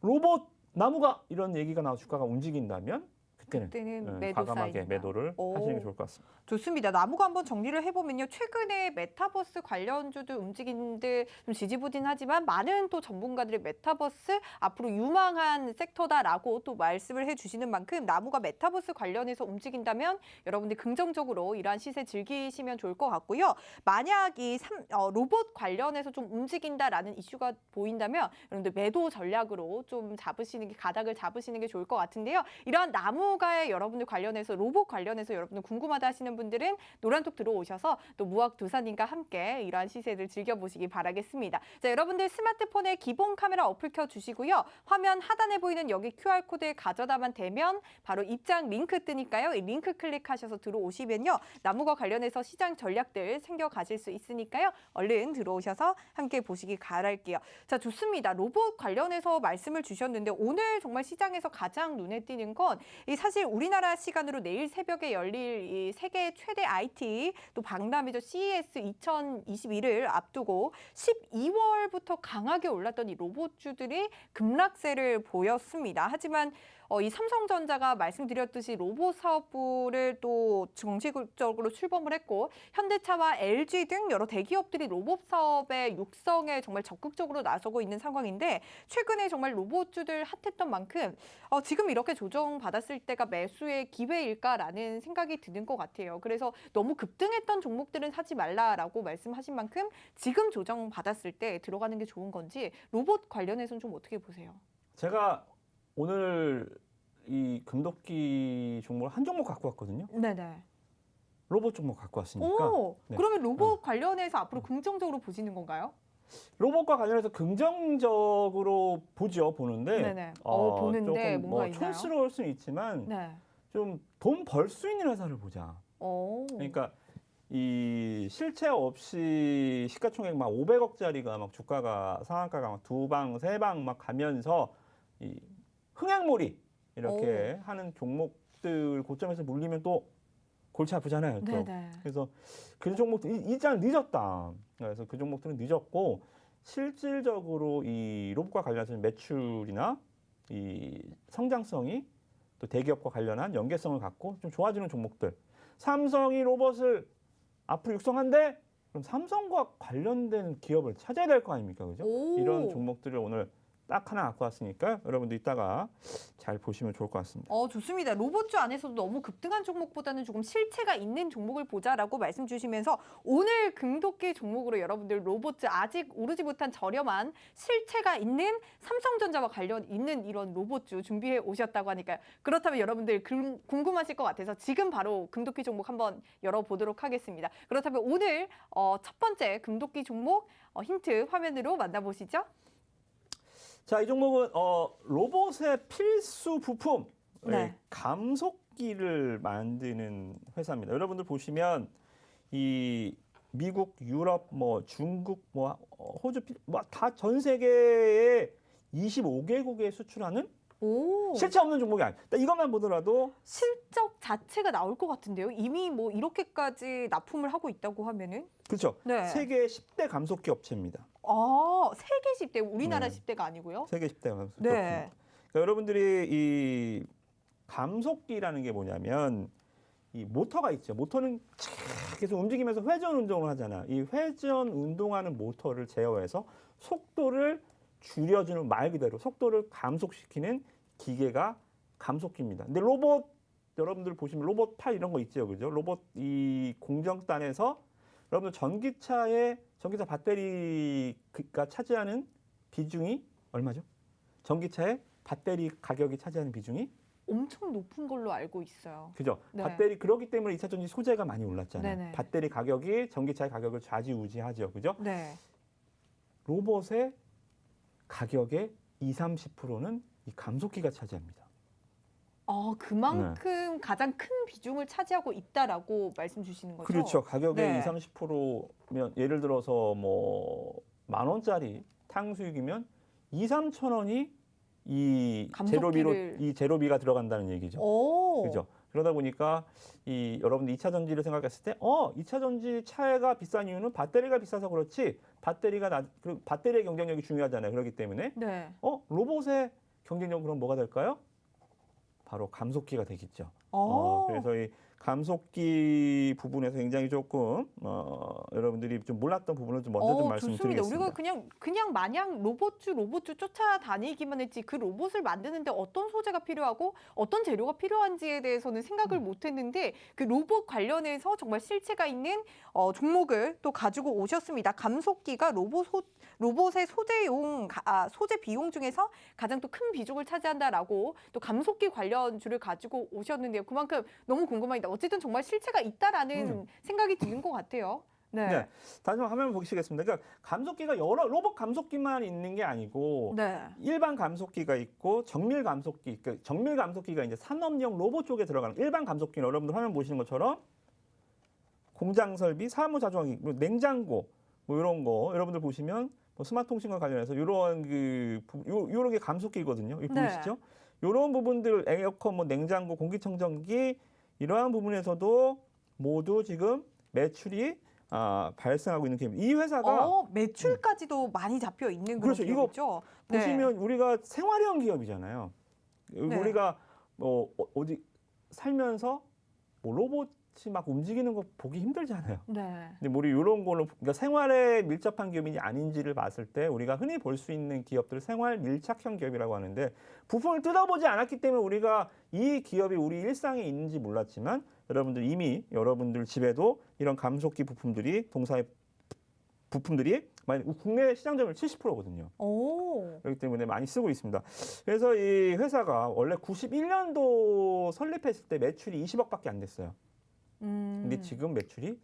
S2: 로봇 나무가 이런 얘기가 나와 주가가 움직인다면 그때는
S1: 매도
S2: 과감하게
S1: 사이즈다.
S2: 매도를 하시는 게 좋을 것 같습니다.
S1: 좋습니다. 나무가 한번 정리를 해보면요. 최근에 메타버스 관련주도 움직이는데 좀 지지부진하지만 많은 또 전문가들이 메타버스 앞으로 유망한 섹터다라고 또 말씀을 해주시는 만큼 나무가 메타버스 관련해서 움직인다면 여러분들 긍정적으로 이러한 시세 즐기시면 좋을 것 같고요. 만약 이 로봇 관련해서 좀 움직인다라는 이슈가 보인다면 여러분들 매도 전략으로 좀 가닥을 잡으시는 게 좋을 것 같은데요. 이러한 나무가에 여러분들 관련해서 로봇 관련해서 여러분들 궁금하다 하시는 분들은 노란톡 들어오셔서 또 무학도사님과 함께 이러한 시세를 즐겨보시기 바라겠습니다. 자, 여러분들 스마트폰에 기본 카메라 어플 켜주시고요. 화면 하단에 보이는 여기 QR코드에 가져다만 대면 바로 입장 링크 뜨니까요. 이 링크 클릭하셔서 들어오시면요. 나무가 관련해서 시장 전략들 챙겨가실 수 있으니까요. 얼른 들어오셔서 함께 보시기 바랄게요. 자, 좋습니다. 로봇 관련해서 말씀을 주셨는데 오늘 정말 시장에서 가장 눈에 띄는 건 이 사실 우리나라 시간으로 내일 새벽에 열릴 이 세계 최대 IT 또 박람회죠. CES 2021을 앞두고 12월부터 강하게 올랐던 이 로봇주들이 급락세를 보였습니다. 하지만 이 삼성전자가 말씀드렸듯이 로봇 사업부를 또 정식적으로 출범을 했고 현대차와 LG 등 여러 대기업들이 로봇 사업의 육성에 정말 적극적으로 나서고 있는 상황인데 최근에 정말 로봇주들 핫했던 만큼 지금 이렇게 조정받았을 때가 매수의 기회일까라는 생각이 드는 것 같아요. 그래서 너무 급등했던 종목들은 사지 말라라고 말씀하신 만큼 지금 조정받았을 때 들어가는 게 좋은 건지 로봇 관련해서는 좀 어떻게 보세요?
S2: 제가 오늘 이 금도끼 종목을 한 종목 갖고 왔거든요.
S1: 네네.
S2: 로봇 종목 갖고 왔으니까. 네.
S1: 그러면 로봇 관련해서 앞으로 긍정적으로 보시는 건가요?
S2: 로봇과 관련해서 긍정적으로 보는데
S1: 네네. 보는데
S2: 조금
S1: 뭔가 있나요?
S2: 촌스러울 수는 있지만
S1: 네.
S2: 좀 돈 벌 수 있는 회사를 보자. 그러니까 이 실체 없이 시가총액 막 500억짜리가 막 주가가 상한가가 막 2방, 3방 막 가면서 이 흥행몰이 이렇게 하는 종목들 고점에서 물리면 또 골치 아프잖아요. 또.
S1: 네네.
S2: 그래서 그 종목들 이장 늦었다. 그래서 그 종목들은 늦었고 실질적으로 이 로봇과 관련해서 매출이나 이 성장성이 또 대기업과 관련한 연계성을 갖고 좀 좋아지는 종목들. 삼성이 로봇을 앞으로 육성한대? 그럼 삼성과 관련된 기업을 찾아야 될 거 아닙니까? 그죠? 이런 종목들을 오늘 딱 하나 갖고 왔으니까 여러분도 이따가 잘 보시면 좋을 것 같습니다.
S1: 좋습니다. 로봇주 안에서도 너무 급등한 종목보다는 조금 실체가 있는 종목을 보자라고 말씀 주시면서 오늘 금도끼 종목으로 여러분들 로봇주 아직 오르지 못한 저렴한 실체가 있는 삼성전자와 관련 있는 이런 로봇주 준비해 오셨다고 하니까요. 그렇다면 여러분들 궁금하실 것 같아서 지금 바로 금도끼 종목 한번 열어보도록 하겠습니다. 그렇다면 오늘 첫 번째 금도끼 종목 힌트 화면으로 만나보시죠.
S2: 자, 이 종목은 로봇의 필수 부품
S1: 네.
S2: 감속기를 만드는 회사입니다. 여러분들 보시면 이 미국, 유럽, 뭐 중국, 뭐 호주, 뭐 다 전 세계에 25개국에 수출하는
S1: 오.
S2: 실체 없는 종목이 아니에요. 이것만 보더라도
S1: 실적 자체가 나올 것 같은데요. 이미 뭐 이렇게까지 납품을 하고 있다고 하면은.
S2: 그렇죠.
S1: 네.
S2: 세계 10대 감속기 업체입니다.
S1: 세계 10대, 우리나라
S2: 네.
S1: 10대가 아니고요.
S2: 세계 10대 감속기
S1: 네.
S2: 업체입니다. 그러니까 여러분들이 이 감속기라는 게 뭐냐면 이 모터가 있죠. 모터는 계속 움직이면서 회전 운동을 하잖아. 이 회전 운동하는 모터를 제어해서 속도를 줄여주는, 말 그대로 속도를 감속시키는 기계가 감속기입니다. 근데 로봇 여러분들 보시면 로봇 팔 이런 거 있죠, 그죠? 로봇 이 공정단에서 여러분들 전기차 배터리가 차지하는 비중이 얼마죠? 전기차의 배터리 가격이 차지하는 비중이
S1: 엄청 높은 걸로 알고 있어요.
S2: 그죠?
S1: 네.
S2: 배터리 그렇기 때문에 2차 전지 소재가 많이 올랐잖아요.
S1: 네네.
S2: 배터리 가격이 전기차의 가격을 좌지우지하죠, 그죠?
S1: 네.
S2: 로봇의 가격의 20~30%는 이 감속기가 차지합니다.
S1: 그만큼 가장 큰 비중을 차지하고 있다라고 말씀 주시는 거죠?
S2: 그렇죠. 가격의
S1: 네.
S2: 20~30%면 예를 들어서 뭐 10,000원짜리 탕수육이면 2~3,000원이 이
S1: 감속기를-
S2: 제로비가 들어간다는 얘기죠.
S1: 오.
S2: 그죠? 그러다 보니까 이 여러분들 2차 전지를 생각했을 때 2차 전지 차가 비싼 이유는 배터리가 비싸서 그렇지, 배터리의 경쟁력이 중요하잖아요. 그렇기 때문에
S1: 네.
S2: 로봇의 경쟁력은 그럼 뭐가 될까요? 바로 감속기가 되겠죠. 그래서 이 감속기 부분에서 굉장히 조금 여러분들이 좀 몰랐던 부분을 좀 먼저 좀 말씀드리겠습니다.
S1: 좋습니다. 우리가 그냥 마냥 로봇주 쫓아다니기만 했지 그 로봇을 만드는데 어떤 소재가 필요하고 어떤 재료가 필요한지에 대해서는 생각을 못했는데 그 로봇 관련해서 정말 실체가 있는 종목을 또 가지고 오셨습니다. 감속기가 로봇의 소재 비용 중에서 가장 또 큰 비중을 차지한다라고 또 감속기 관련주를 가지고 오셨는데요. 그만큼 너무 궁금합니다. 어쨌든 정말 실체가 있다라는 생각이 드는 것 같아요. 네.
S2: 네. 다시 한번 화면 보시겠습니다. 그러니까 감속기가 여러 로봇 감속기만 있는 게 아니고
S1: 네.
S2: 일반 감속기가 있고 정밀 감속기. 그러니까 정밀 감속기가 이제 산업용 로봇 쪽에 들어가는 일반 감속기는 여러분들 화면 보시는 것처럼 공장 설비, 사무 자주화기, 냉장고 뭐 이런 거 여러분들 보시면 뭐 스마트 통신과 관련해서 이런 요런 게 감속기거든요. 이거
S1: 네.
S2: 보이시죠? 이런 부분들 에어컨, 뭐 냉장고, 공기청정기 이러한 부분에서도 모두 지금 매출이 발생하고 있는 기업입니다. 이 회사가
S1: 매출까지도 많이 잡혀 있는 그런
S2: 그렇죠. 이거
S1: 기업이죠.
S2: 보시면 우리가 생활형 기업이잖아요.
S1: 네.
S2: 우리가 뭐 어디 살면서 뭐 로봇이 막 움직이는 거 보기 힘들잖아요.
S1: 네.
S2: 근데 우리 이런 거는 그러니까 생활에 밀접한 기업인지 아닌지를 봤을 때 우리가 흔히 볼 수 있는 기업들 생활 밀착형 기업이라고 하는데 부품을 뜯어보지 않았기 때문에 우리가 이 기업이 우리 일상에 있는지 몰랐지만 여러분들 이미 여러분들 집에도 이런 감속기 부품들이 많이 국내 시장 점유율 70%거든요. 그렇기 때문에 많이 쓰고 있습니다. 그래서 이 회사가 원래 91년도 설립했을 때 매출이 20억밖에 안 됐어요. 근데 지금 매출이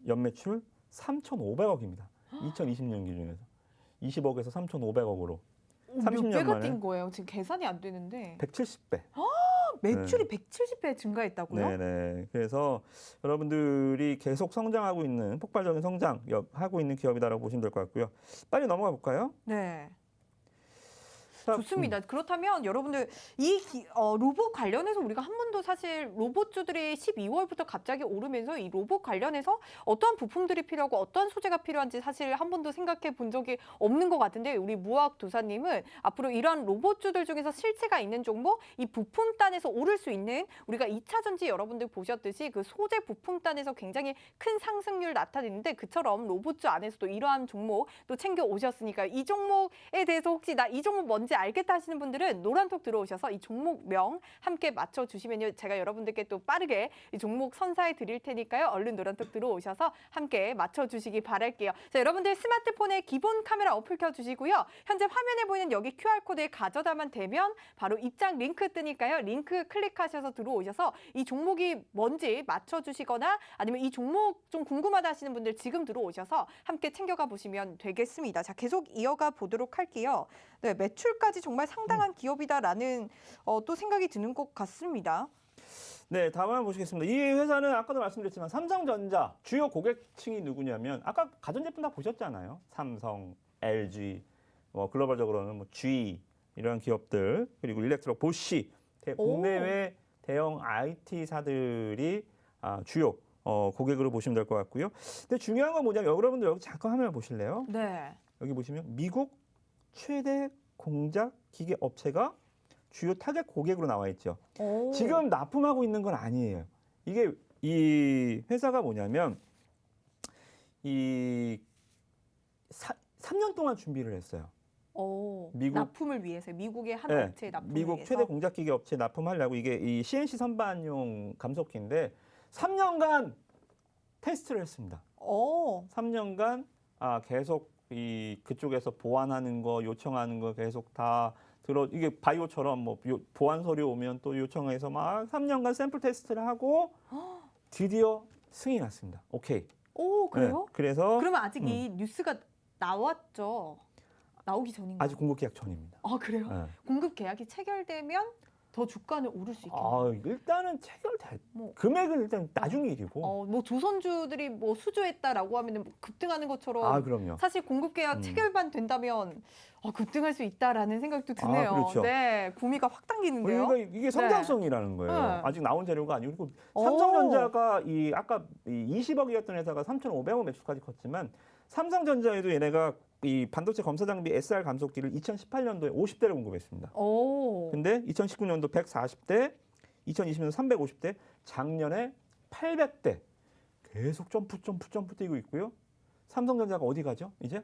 S2: 연매출 3,500억입니다. 2020년 기준에서 20억에서 3,500억으로 30년
S1: 몇 배가
S2: 만에
S1: 뛴 거예요? 지금 계산이 안 되는데
S2: 170배.
S1: 매출이 170배 증가했다고요?
S2: 네네. 그래서 여러분들이 계속 성장하고 있는 폭발적인 성장하고 있는 기업이다라고 보시면 될 것 같고요. 빨리 넘어가 볼까요?
S1: 네.
S2: 자,
S1: 좋습니다. 그렇다면 여러분들 로봇 관련해서 우리가 한 번도 사실 로봇주들이 12월부터 갑자기 오르면서 이 로봇 관련해서 어떠한 부품들이 필요하고 어떠한 소재가 필요한지 사실 한 번도 생각해 본 적이 없는 것 같은데 우리 무학 도사님은 앞으로 이러한 로봇주들 중에서 실체가 있는 종목, 이 부품단에서 오를 수 있는 우리가 2차 전지 여러분들 보셨듯이 그 소재 부품단에서 굉장히 큰 상승률 나타내는데 그처럼 로봇주 안에서도 이러한 종목 또 챙겨 오셨으니까 이 종목에 대해서 혹시 나 이 종목 뭔지 알겠다 하시는 분들은 노란톡 들어오셔서 이 종목명 함께 맞춰주시면요. 제가 여러분들께 또 빠르게 이 종목 선사해 드릴 테니까요. 얼른 노란톡 들어오셔서 함께 맞춰주시기 바랄게요. 자, 여러분들 스마트폰에 기본 카메라 어플 켜주시고요. 현재 화면에 보이는 여기 QR코드에 가져다만 되면 바로 입장 링크 뜨니까요. 링크 클릭하셔서 들어오셔서 이 종목이 뭔지 맞춰주시거나 아니면 이 종목 좀 궁금하다 하시는 분들 지금 들어오셔서 함께 챙겨가 보시면 되겠습니다. 자, 계속 이어가 보도록 할게요. 네, 매출까지 정말 상당한 기업이다라는 또 생각이 드는 것 같습니다.
S2: 네, 다음 한번 보시겠습니다. 이 회사는 아까도 말씀드렸지만 삼성전자 주요 고객층이 누구냐면 아까 가전제품 다 보셨잖아요. 삼성, LG, 글로벌적으로는 뭐 G, 이러한 기업들 그리고 일렉트로 보쉬 국내외 대형 IT사들이 주요 고객으로 보시면 될 것 같고요. 근데 중요한 건 뭐냐면 여러분들 여기 잠깐 화면을 보실래요?
S1: 네.
S2: 여기 보시면 미국 최대 공작 기계 업체가 주요 타겟 고객으로 나와 있죠. 지금 납품하고 있는 건 아니에요. 이게 이 회사가 뭐냐면 이 3년 동안 준비를 했어요.
S1: 미국 납품을 위해서 미국의 한
S2: 네,
S1: 업체에 납품을
S2: 미국
S1: 위해서.
S2: 최대 공작 기계 업체 납품하려고 이게 이 CNC 선반용 감속기인데 3년간 테스트를 했습니다. 3년간 계속 이 그쪽에서 보완하는 거 요청하는 거 계속 다 이게 바이오처럼 뭐 보완 서류 오면 또 요청해서 막 3년간 샘플 테스트를 하고 드디어 승인이 났습니다. 오케이.
S1: 그래요?
S2: 네, 그래서
S1: 그러면 아직 이 뉴스가 나왔죠? 나오기 전인가요?
S2: 아직 공급 계약 전입니다.
S1: 그래요?
S2: 네.
S1: 공급 계약이 체결되면 더 주가는 오를 수 있겠네요.
S2: 일단은 금액은 일단 나중 일이고.
S1: 뭐 조선주들이 뭐 수주했다라고 하면 뭐 급등하는 것처럼
S2: 그럼요.
S1: 사실 공급 계약 체결만 된다면 급등할 수 있다라는 생각도 드네요.
S2: 그렇죠.
S1: 네, 구미가 확 당기는데요.
S2: 그러니까 이게 성장성이라는 거예요.
S1: 네.
S2: 아직 나온 재료가 아니고 그리고 삼성전자가 아까 20억이었던 회사가 3,500억 매출까지 컸지만 삼성전자에도 얘네가 이 반도체 검사 장비 SR 감속기를 2018년도에 50대를 공급했습니다. 근데 2019년도 140대, 2020년도 350대, 작년에 800대 계속 점프 뛰고 있고요. 삼성전자가 어디 가죠? 이제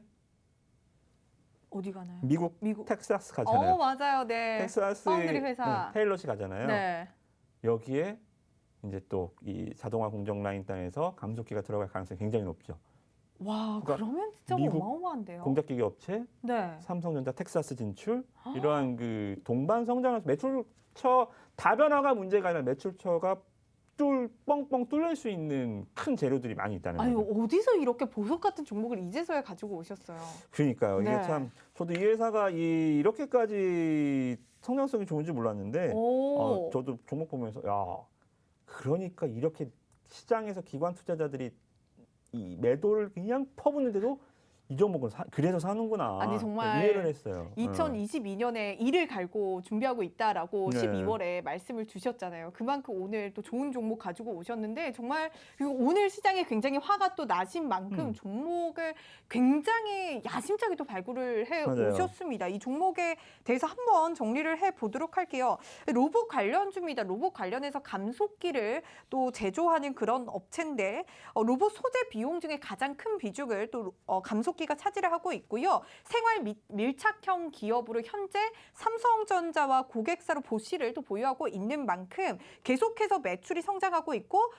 S1: 어디 가나요?
S2: 미국 텍사스 가잖아요.
S1: 맞아요. 네.
S2: 텍사스
S1: 파운드리 회사.
S2: 테일러시 가잖아요.
S1: 네.
S2: 여기에 이제 또 이 자동화 공정 라인 땅에서 감속기가 들어갈 가능성이 굉장히 높죠.
S1: 와,
S2: 그러니까
S1: 그러면 진짜
S2: 미국
S1: 어마어마한데요.
S2: 공작기계 업체,
S1: 네.
S2: 삼성전자 텍사스 진출 이러한 그 동반 성장을 매출처 다변화가 문제가 아니라 매출처가 뻥뻥 뚫릴 수 있는 큰 재료들이 많이 있다는
S1: 아니,
S2: 거죠.
S1: 어디서 이렇게 보석 같은 종목을 이제서야 가지고 오셨어요?
S2: 그러니까요. 이게
S1: 네.
S2: 참 저도 이 회사가 이렇게까지 성장성이 좋은지 몰랐는데 저도 종목 보면서 그러니까 이렇게 시장에서 기관 투자자들이 이 매도를 그냥 퍼붓는데도 이 종목은 그래서 사는구나.
S1: 아니, 정말
S2: 이해를 했어요.
S1: 2022년에 이를 갈고 준비하고 있다라고
S2: 네.
S1: 12월에 말씀을 주셨잖아요. 그만큼 오늘 또 좋은 종목 가지고 오셨는데 정말 그리고 오늘 시장에 굉장히 화가 또 나신 만큼 종목을 굉장히 야심차게 또 발굴을 해
S2: 맞아요.
S1: 오셨습니다. 이 종목에 대해서 한번 정리를 해 보도록 할게요. 로봇 관련주입니다. 로봇 관련해서 감속기를 또 제조하는 그런 업체인데 로봇 소재 비용 중에 가장 큰 비중을 또 감속기가 차지를 하고 있고요. 생활 밀착형 기업으로 현재 삼성전자와 고객사로 보쉬를 또 보유하고 있는 만큼 계속해서 매출이 성장하고 있고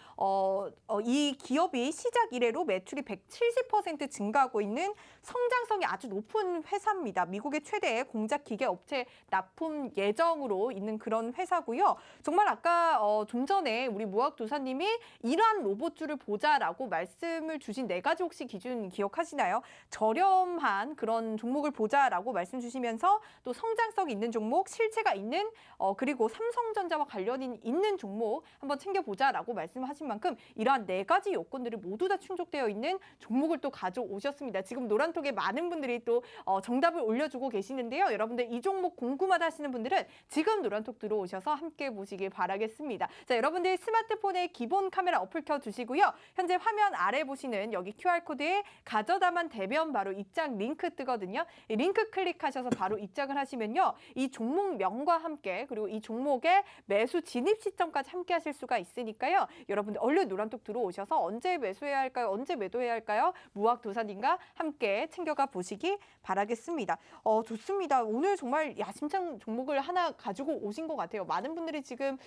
S1: 이 기업이 시작 이래로 매출이 170% 증가하고 있는 성장성이 아주 높은 회사입니다. 미국의 최대 공작 기계 업체 납품 예정으로 있는 그런 회사고요. 정말 아까 좀 전에 우리 무학 도사님이 이러한 로봇주를 보자라고 말씀을 주신 4가지 혹시 기준 기억하시나요? 저렴한 그런 종목을 보자라고 말씀 주시면서 또 성장성 있는 종목, 실체가 있는 그리고 삼성전자와 관련이 있는 종목 한번 챙겨보자라고 말씀하신 만큼 이러한 4가지 요건들이 모두 다 충족되어 있는 종목을 또 가져오셨습니다. 지금 노란톡에 많은 분들이 또 정답을 올려주고 계시는데요. 여러분들 이 종목 궁금하다 하시는 분들은 지금 노란톡 들어오셔서 함께 보시길 바라겠습니다. 자, 여러분들 스마트폰에 기본 카메라 어플 켜주시고요. 현재 화면 아래 보시는 여기 QR코드에 가져다만 대변 바로 입장 링크 뜨거든요. 이 링크 클릭하셔서 바로 입장을 하시면요. 이 종목명과 함께 그리고 이 종목의 매수 진입 시점까지 함께 하실 수가 있으니까요. 여러분들 얼른 노란톡 들어오셔서 언제 매수해야 할까요? 언제 매도해야 할까요? 무학 도사님과 함께 챙겨가 보시기 바라겠습니다. 좋습니다. 오늘 정말 야심찬 종목을 하나 가지고 오신 것 같아요. 많은 분들이 지금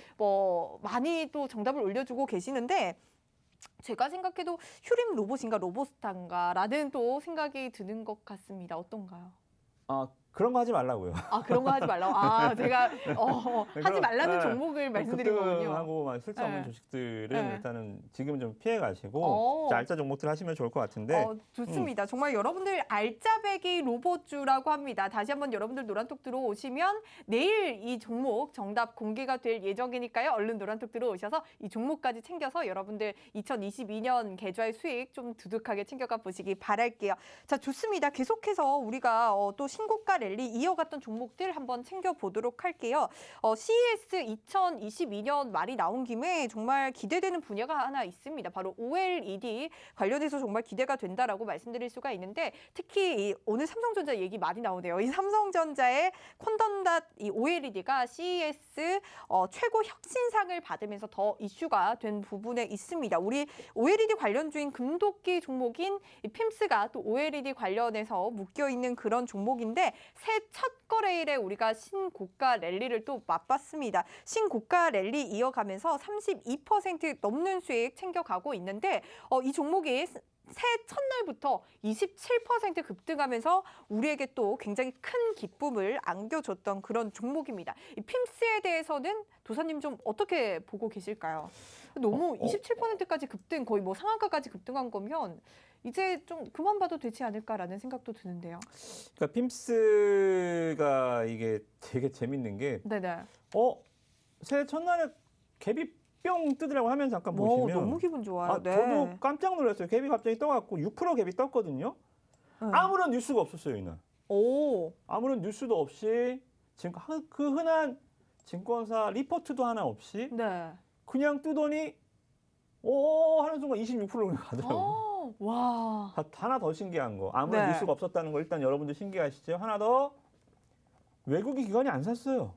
S1: 많이 또 정답을 올려주고 계시는데 제가 생각해도 휴림 로봇인가 로봇스타인가라는 또 생각이 드는 것 같습니다. 어떤가요?
S2: 그런 거 하지 말라고요.
S1: 그런 거 하지 말라고. 제가 하지 말라는 종목을 말씀드린 거군요.
S2: 급등하고 쓸데없는
S1: 네.
S2: 주식들은
S1: 네.
S2: 일단은 지금 좀 피해 가시고 알짜 종목들 하시면 좋을 것 같은데.
S1: 좋습니다. 정말 여러분들 알짜배기 로봇주라고 합니다. 다시 한번 여러분들 노란톡 들어오시면 내일 이 종목 정답 공개가 될 예정이니까요. 얼른 노란톡 들어오셔서 이 종목까지 챙겨서 여러분들 2022년 계좌의 수익 좀 두둑하게 챙겨가 보시기 바랄게요. 자, 좋습니다. 계속해서 우리가 또 신고가 랠리 이어갔던 종목들 한번 챙겨보도록 할게요. CES 2022년 말이 나온 김에 정말 기대되는 분야가 하나 있습니다. 바로 OLED 관련해서 정말 기대가 된다라고 말씀드릴 수가 있는데 특히 오늘 삼성전자 얘기 많이 나오네요. 이 삼성전자의 콘던닷 이 OLED가 CES 최고 혁신상을 받으면서 더 이슈가 된 부분에 있습니다. 우리 OLED 관련주인 금도끼 종목인 이 핌스가 또 OLED 관련해서 묶여 있는 그런 종목인데 새 첫 거래일에 우리가 신고가 랠리를 또 맛봤습니다. 신고가 랠리 이어가면서 32% 넘는 수익 챙겨가고 있는데 이 종목이 새 첫날부터 27% 급등하면서 우리에게 또 굉장히 큰 기쁨을 안겨줬던 그런 종목입니다. 이 핌스에 대해서는 도사님 좀 어떻게 보고 계실까요? 너무 27%까지 급등, 거의 뭐 상한가까지 급등한 거면 이제 좀 그만 봐도 되지 않을까라는 생각도 드는데요.
S2: 그러니까 핌스가 이게 되게 재밌는 게
S1: 네네.
S2: 새해 첫날에 갭이 뿅 뜨더라고 하면 잠깐 보시면
S1: 너무 기분 좋아요. 네.
S2: 저도 깜짝 놀랐어요. 갭이 갑자기 떠갖고 6% 갭이 떴거든요. 아무런 뉴스가 없었어요 이날. 아무런 뉴스도 없이 지금 그 흔한 증권사 리포트도 하나 없이
S1: 네.
S2: 그냥 뜨더니 하는 순간 26%로 가더라고요.
S1: 와.
S2: 하나 더 신기한 거. 아무런
S1: 네.
S2: 뉴스가 없었다는 거 일단 여러분들 신기하시죠? 하나 더. 외국인 기관이 안 샀어요.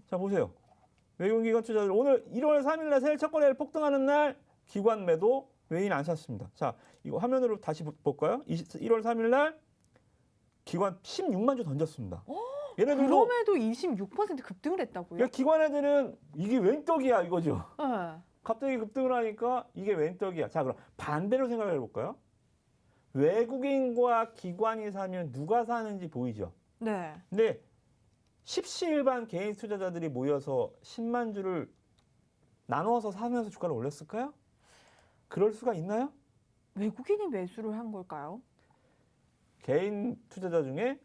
S2: 자 보세요. 외국인 기관 투자들 오늘 1월 3일 날 새해 첫 거래일 폭등하는 날 기관 매도 외인 안 샀습니다. 자 이거 화면으로 다시 볼까요? 1월 3일 날 기관 16만 주 던졌습니다. 얘네들도
S1: 그럼에도 26% 급등을 했다고요?
S2: 그러니까 기관 애들은 이게 웬 떡이야 이거죠.
S1: 네.
S2: 갑자기 급등을 하니까 이게 웬 떡이야. 자 그럼 반대로 생각해 볼까요? 외국인과 기관이 사면 누가 사는지 보이죠?
S1: 네.
S2: 근데 십시일반 개인 투자자들이 모여서 10만 주를 나누어서 사면서 주가를 올렸을까요? 그럴 수가 있나요?
S1: 외국인이 매수를 한 걸까요?
S2: 개인 투자자 중에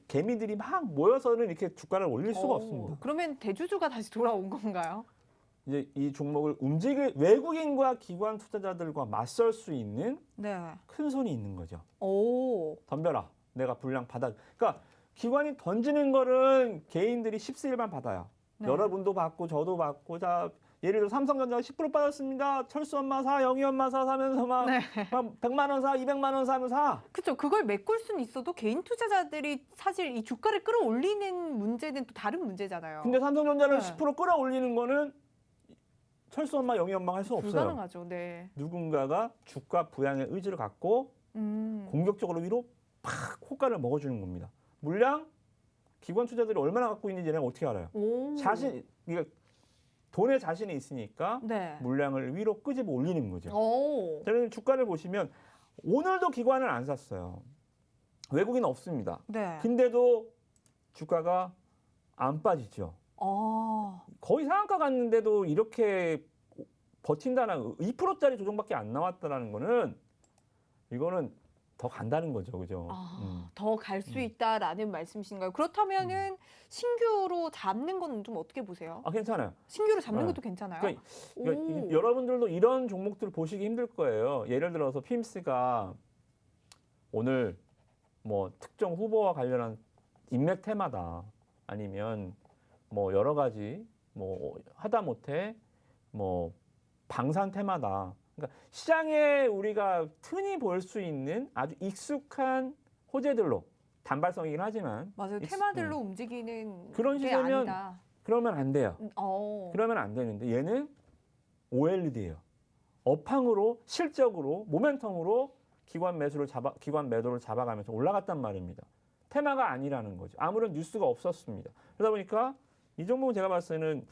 S2: 개미들이 막 모여서는 이렇게 주가를 올릴 수가 없습니다.
S1: 그러면 대주주가 다시 돌아온 건가요?
S2: 이제 이 종목을 움직일 외국인과 기관 투자자들과 맞설 수 있는
S1: 네.
S2: 큰 손이 있는 거죠. 덤벼라. 내가 분량 받아. 그러니까 기관이 던지는 거는 개인들이 십시일반 받아요.
S1: 네.
S2: 여러분도 받고 저도 받고 자 예를 들어 삼성전자가 10% 빠졌습니다. 철수 엄마 사, 영희 엄마 사 사면서 막 100만 원 사, 200만 원 사면 사.
S1: 그렇죠. 그걸 메꿀 수는 있어도 개인 투자자들이 사실 이 주가를 끌어올리는 문제는 또 다른 문제잖아요.
S2: 근데 삼성전자는
S1: 네.
S2: 10% 끌어올리는 거는 철수 엄마, 영희 엄마가 할 수 없어요.
S1: 불가능하죠. 네.
S2: 누군가가 주가 부양의 의지를 갖고 공격적으로 위로 팍 호가를 먹어주는 겁니다. 물량 기관 투자들이 얼마나 갖고 있는지 내가 어떻게 알아요? 그러니까 돈에 자신이 있으니까
S1: 네.
S2: 물량을 위로 끄집어 올리는 거죠. 저는 주가를 보시면 오늘도 기관을 안 샀어요. 외국인 없습니다.
S1: 네.
S2: 근데도 주가가 안 빠지죠. 거의 상한가 갔는데도 이렇게 버틴다는 2%짜리 조정밖에 안 나왔다는 거는 이거는 더 간다는 거죠, 그죠?
S1: 더 갈 수 있다라는 말씀이신가요? 그렇다면은 신규로 잡는 건 좀 어떻게 보세요?
S2: 괜찮아요.
S1: 신규로 잡는 것도 괜찮아요?
S2: 그러니까 여러분들도 이런 종목들을 보시기 힘들 거예요. 예를 들어서 핌스가 오늘 뭐 특정 후보와 관련한 인맥 테마다 아니면 뭐 여러 가지 뭐 하다못해 뭐 방산 테마다. 그러니까 시장에 우리가 흔히 볼 수 있는 아주 익숙한 호재들로 단발성이긴 하지만
S1: 맞아요. 테마들로 움직이는
S2: 그런
S1: 게
S2: 시세면
S1: 아니다.
S2: 그러면 안 돼요. 그러면 안 되는데 얘는 OLED예요. 업황으로 실적으로 모멘텀으로 기관 매도를 잡아가면서 올라갔단 말입니다. 테마가 아니라는 거죠. 아무런 뉴스가 없었습니다. 그러다 보니까 이 종목은 제가 봤을 때는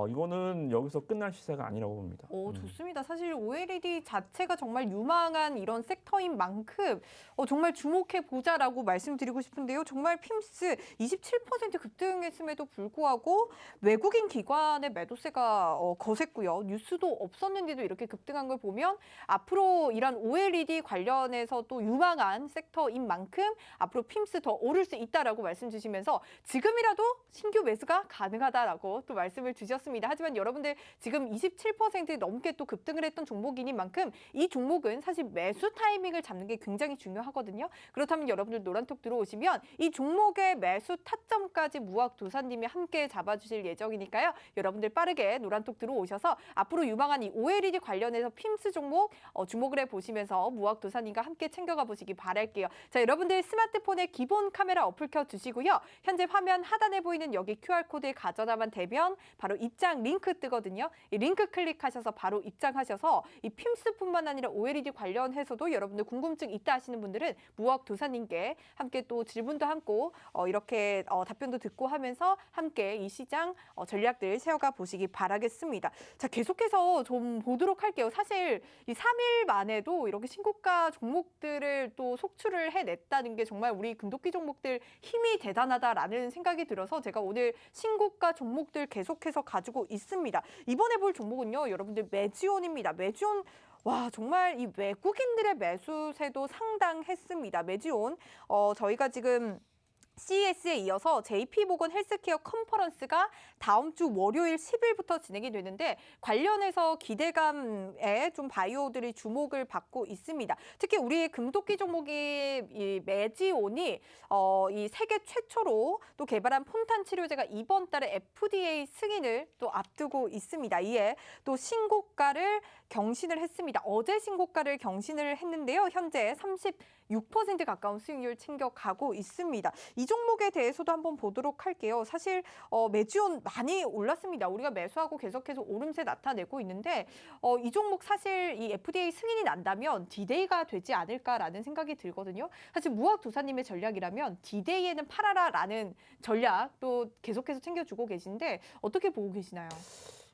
S2: 이거는 여기서 끝날 시세가 아니라고 봅니다.
S1: 좋습니다. 사실 OLED 자체가 정말 유망한 이런 섹터인 만큼 정말 주목해 보자라고 말씀드리고 싶은데요. 정말 핌스 27% 급등했음에도 불구하고 외국인 기관의 매도세가 거셌고요. 뉴스도 없었는데도 이렇게 급등한 걸 보면 앞으로 이런 OLED 관련해서 또 유망한 섹터인 만큼 앞으로 핌스 더 오를 수 있다라고 말씀 주시면서 지금이라도 신규 매수가 가능하다라고 또 말씀을 주셨습니다. 주셨습니다. 하지만 여러분들 지금 27% 넘게 또 급등을 했던 종목이니만큼 이 종목은 사실 매수 타이밍을 잡는 게 굉장히 중요하거든요. 그렇다면 여러분들 노란톡 들어오시면 이 종목의 매수 타점까지 무학도사님이 함께 잡아주실 예정이니까요. 여러분들 빠르게 노란톡 들어오셔서 앞으로 유망한 이 OLED 관련해서 핌스 종목 주목을 해보시면서 무학도사님과 함께 챙겨가 보시기 바랄게요. 자, 여러분들 스마트폰에 기본 카메라 어플 켜주시고요. 현재 화면 하단에 보이는 여기 QR코드에 가져다만 대면 바로 입장 링크 뜨거든요. 이 링크 클릭하셔서 바로 입장하셔서 이 핌스뿐만 아니라 OLED 관련해서도 여러분들 궁금증 있다 하시는 분들은 무학도사님께 함께 또 질문도 함고 이렇게 답변도 듣고 하면서 함께 이 시장 전략들 세워가 보시기 바라겠습니다. 자, 계속해서 좀 보도록 할게요. 사실 이 3일 만에도 이렇게 신고가 종목들을 또 속출을 해냈다는 게 정말 우리 금도끼 종목들 힘이 대단하다라는 생각이 들어서 제가 오늘 신고가 종목들 계속해서 가지고 있습니다. 이번에 볼 종목은요, 여러분들 메지온입니다. 메지온 와, 정말 이 외국인들의 매수세도 상당했습니다. 메지온 저희가 지금 CES에 이어서 JP모건 헬스케어 컨퍼런스가 다음 주 월요일 10일부터 진행이 되는데 관련해서 기대감에 좀 바이오들이 주목을 받고 있습니다. 특히 우리 금도끼 종목이 이 메지온이 이 세계 최초로 또 개발한 폰탄 치료제가 이번 달에 FDA 승인을 또 앞두고 있습니다. 이에 또 신고가를 경신을 했습니다. 어제 신고가를 경신을 했는데요. 현재 36% 가까운 수익률 챙겨가고 있습니다. 이 종목에 대해서도 한번 보도록 할게요. 사실 메지온 많이 올랐습니다. 우리가 매수하고 계속해서 오름세 나타내고 있는데 이 종목 사실 이 FDA 승인이 난다면 디데이가 되지 않을까라는 생각이 들거든요. 사실 무학도사님의 전략이라면 디데이에는 팔아라라는 전략도 계속해서 챙겨주고 계신데 어떻게 보고 계시나요?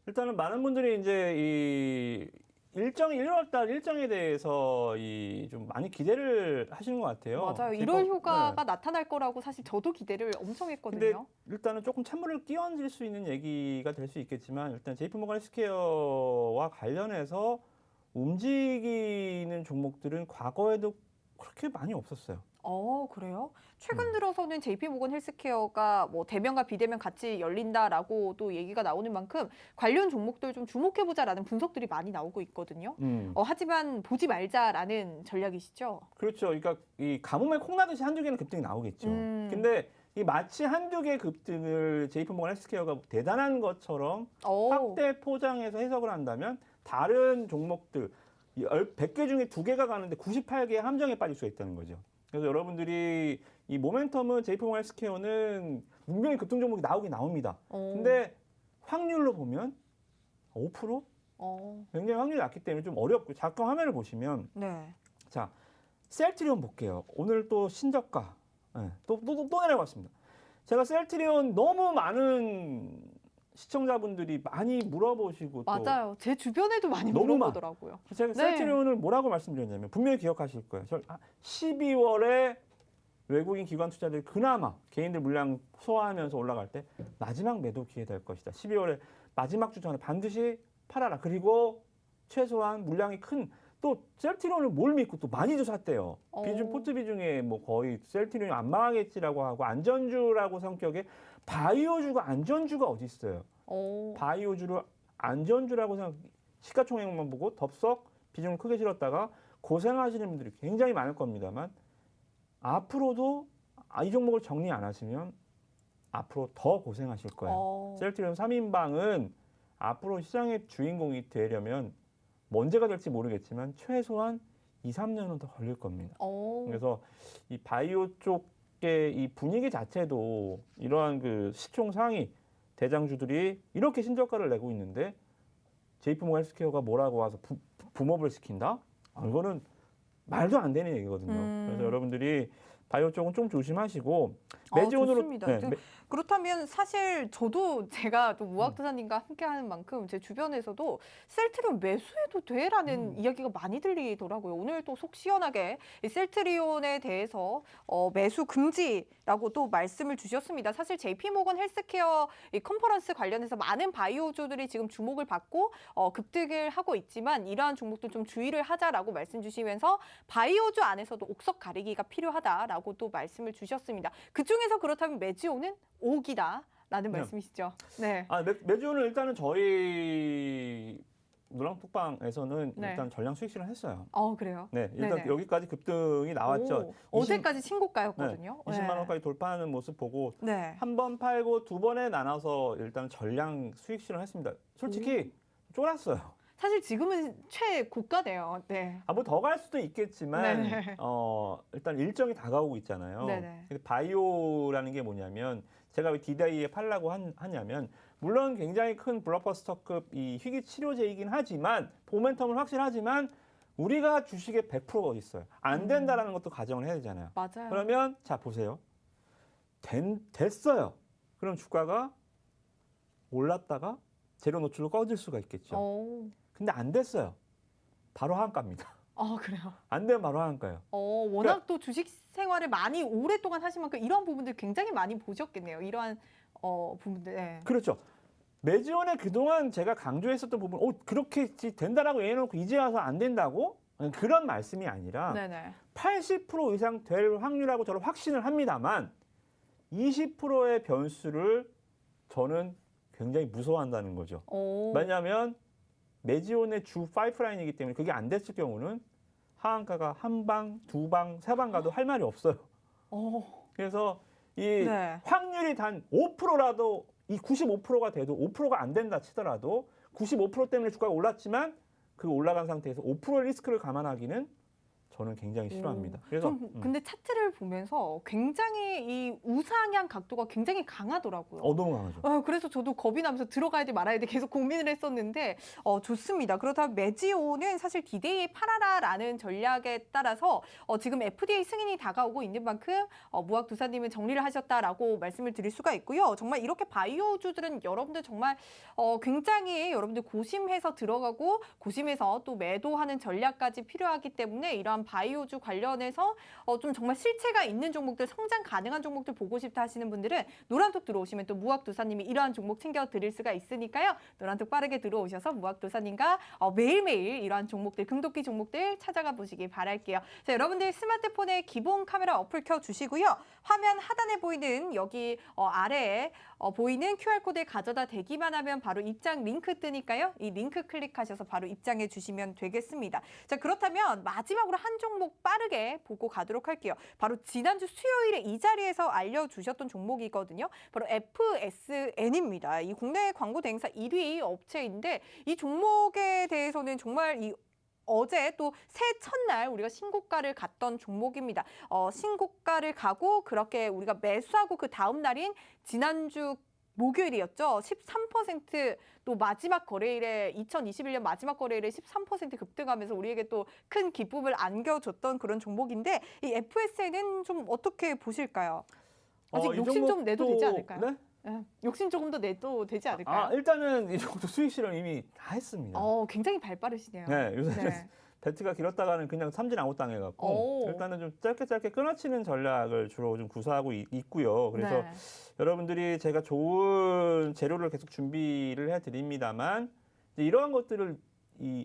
S2: 일단은 많은 분들이 이제 이 1월 달 일정에 대해서 좀 많이 기대를 하시는 것 같아요.
S1: 맞아요. 1월 효과가 나타날 거라고 사실 저도 기대를 엄청 했거든요.
S2: 근데 일단은 조금 찬물을 끼얹을 수 있는 얘기가 될 수 있겠지만 일단 JP모건 헬스케어와 관련해서 움직이는 종목들은 과거에도 그렇게 많이 없었어요.
S1: 그래요? 최근 들어서는 JP모건 헬스케어가 뭐 대면과 비대면 같이 열린다라고 또 얘기가 나오는 만큼 관련 종목들 좀 주목해보자라는 분석들이 많이 나오고 있거든요. 하지만 보지 말자라는 전략이시죠?
S2: 그렇죠. 그러니까 이 가뭄에 콩나듯이 한두 개는 급등이 나오겠죠. 근데 이 마치 한두 개 급등을 JP모건 헬스케어가 대단한 것처럼 확대 포장해서 해석을 한다면 다른 종목들 100개 중에 2개가 가는데 98개의 함정에 빠질 수가 있다는 거죠. 그래서 여러분들이 이 모멘텀은 JP모건 헬스케어는 분명히 급등 종목이 나오긴 나옵니다. 근데 확률로 보면 5%? 굉장히 확률이 낮기 때문에 좀 어렵고 잠깐 화면을 보시면 자, 셀트리온 볼게요. 오늘 또 신저가 또 내려갔습니다. 제가 셀트리온 너무 많은 시청자분들이 많이 물어보시고
S1: 맞아요. 제 주변에도 많이 물어보더라고요.
S2: 제가 셀트리온을 뭐라고 말씀드렸냐면 분명히 기억하실 거예요. 12월에 외국인 기관 투자들이 그나마 개인들 물량 소화하면서 올라갈 때 마지막 매도 기회 될 것이다. 12월에 마지막 주 전에 반드시 팔아라. 그리고 최소한 물량이 큰 또 셀트리온을 뭘 믿고 또 많이도 샀대요. 비중 포트 비중에 뭐 거의 셀트리온이 안 망하겠지라고 하고 안전주라고 성격의 바이오주가 안전주가 어디 있어요? 바이오주를 안전주라고 생각 시가총액만 보고 덥석 비중을 크게 실었다가 고생하시는 분들이 굉장히 많을 겁니다만 앞으로도 이 종목을 정리 안 하시면 앞으로 더 고생하실 거예요. 셀트리온 3인방은 앞으로 시장의 주인공이 되려면 언제가 될지 모르겠지만 최소한 2, 3년은 더 걸릴 겁니다. 그래서 이 바이오 쪽의 이 분위기 자체도 이러한 그 시총 상위 대장주들이 이렇게 신저가를 내고 있는데 JP모건 헬스케어가 뭐라고 와서 붐업을 시킨다? 이거는 말도 안 되는 얘기거든요. 그래서 여러분들이 바이오 쪽은 좀 조심하시고 메지온으로
S1: 그렇다면 사실 저도 제가 또 무학도사님과 함께하는 만큼 제 주변에서도 셀트리온 매수해도 돼라는 이야기가 많이 들리더라고요. 오늘 또 속 시원하게 이 셀트리온에 대해서 매수 금지라고 또 말씀을 주셨습니다. 사실 JP모건 헬스케어 이 컨퍼런스 관련해서 많은 바이오주들이 지금 주목을 받고 급등을 하고 있지만 이러한 종목도 좀 주의를 하자라고 말씀 주시면서 바이오주 안에서도 옥석 가리기가 필요하다라고 또 말씀을 주셨습니다. 그중에서 그렇다면 메지온은 5기다. 라는 말씀이시죠. 네.
S2: 매주는 일단은 저희 노랑톡방에서는
S1: 네.
S2: 일단 전량 수익 실현 했어요.
S1: 그래요?
S2: 네, 일단
S1: 네네.
S2: 여기까지 급등이 나왔죠.
S1: 어제까지 신고가였거든요.
S2: 20만 원까지 돌파하는 모습 보고
S1: 네.
S2: 한 번 팔고 두 번에 나눠서 일단 전량 수익 실현했습니다. 솔직히 쫄았어요.
S1: 사실 지금은 최고가네요. 네.
S2: 뭐 더 갈 수도 있겠지만
S1: 네네.
S2: 일단 일정이 다가오고 있잖아요.
S1: 네네.
S2: 근데 바이오라는 게 뭐냐면 제가 왜 디데이에 팔라고 하냐면 물론 굉장히 큰 블록버스터급 이 희귀 치료제이긴 하지만 모멘텀은 확실하지만 우리가 주식의 100%가 있어요. 안 된다라는 것도 가정을 해야 되잖아요.
S1: 맞아요.
S2: 그러면 자 보세요. 됐어요. 그럼 주가가 올랐다가 재료 노출로 꺼질 수가 있겠죠. 근데 안 됐어요. 바로 하한가입니다.
S1: 그래요.
S2: 안 되면 바로 하한가예요.
S1: 워낙 또 주식 생활을 많이 오랫동안 하신 만큼 이러한 부분들 굉장히 많이 보셨겠네요. 이러한 부분들. 네.
S2: 그렇죠. 매지원에 그동안 제가 강조했었던 부분, 그렇게 된다라고 얘기해놓고 이제 와서 안 된다고? 그런 말씀이 아니라
S1: 네네.
S2: 80% 이상 될 확률하고 저는 확신을 합니다만 20%의 변수를 저는 굉장히 무서워한다는 거죠. 왜냐하면 매지온의 주 파이프라인이기 때문에 그게 안 됐을 경우는 하한가가 한 방, 두 방, 세 방 가도 할 말이 없어요. 그래서 이
S1: 네.
S2: 확률이 단 5%라도 이 95%가 돼도 5%가 안 된다 치더라도 95% 때문에 주가가 올랐지만 그 올라간 상태에서 5%의 리스크를 감안하기는 저는 굉장히 싫어합니다. 그래서
S1: 근데 차트를 보면서 굉장히 이 우상향 각도가 굉장히 강하더라고요.
S2: 너무 강하죠.
S1: 그래서 저도 겁이 나면서 들어가야 돼 말아야 돼 계속 고민을 했었는데 좋습니다. 그렇다면 매지오는 사실 디데이에 팔아라라는 전략에 따라서 지금 FDA 승인이 다가오고 있는 만큼 무학두사님은 정리를 하셨다라고 말씀을 드릴 수가 있고요. 정말 이렇게 바이오주들은 여러분들 정말 굉장히 여러분들 고심해서 들어가고 고심해서 또 매도하는 전략까지 필요하기 때문에 이러한 바이오주 관련해서 좀 정말 실체가 있는 종목들, 성장 가능한 종목들 보고 싶다 하시는 분들은 노란톡 들어오시면 또 무학도사님이 이러한 종목 챙겨드릴 수가 있으니까요. 노란톡 빠르게 들어오셔서 무학도사님과 매일매일 이러한 종목들, 금도끼 종목들 찾아가 보시기 바랄게요. 자, 여러분들 스마트폰에 기본 카메라 어플 켜주시고요. 화면 하단에 보이는 여기 아래에 보이는 QR코드에 가져다 대기만 하면 바로 입장 링크 뜨니까요. 이 링크 클릭하셔서 바로 입장해 주시면 되겠습니다. 자, 그렇다면 마지막으로 한 종목 빠르게 보고 가도록 할게요. 바로 지난주 수요일에 이 자리에서 알려주셨던 종목이거든요. 바로 FSN입니다. 이 국내 광고 대행사 1위 업체인데 이 종목에 대해서는 정말 어제 또 새해 첫날 우리가 신고가를 갔던 종목입니다. 신고가를 가고 그렇게 우리가 매수하고 그 다음 날인 지난주 목요일이었죠. 13%또 마지막 거래일에 2021년 마지막 거래일에 13% 급등하면서 우리에게 또 큰 기쁨을 안겨줬던 그런 종목인데 이 FSN은 좀 어떻게 보실까요? 아직 욕심 좀 내도 되지 않을까요?
S2: 네?
S1: 네. 욕심 조금 더 내도 되지 않을까요?
S2: 일단은 이 정도 수익 실현 이미 다 했습니다.
S1: 굉장히 발 빠르시네요.
S2: 네, 요새 배트가 길었다가는 그냥 삼진 아웃 당해갖고 일단은 좀 짧게 끊어치는 전략을 주로 좀 구사하고 있고요. 그래서 여러분들이 제가 좋은 재료를 계속 준비를 해드립니다만 이러한 것들을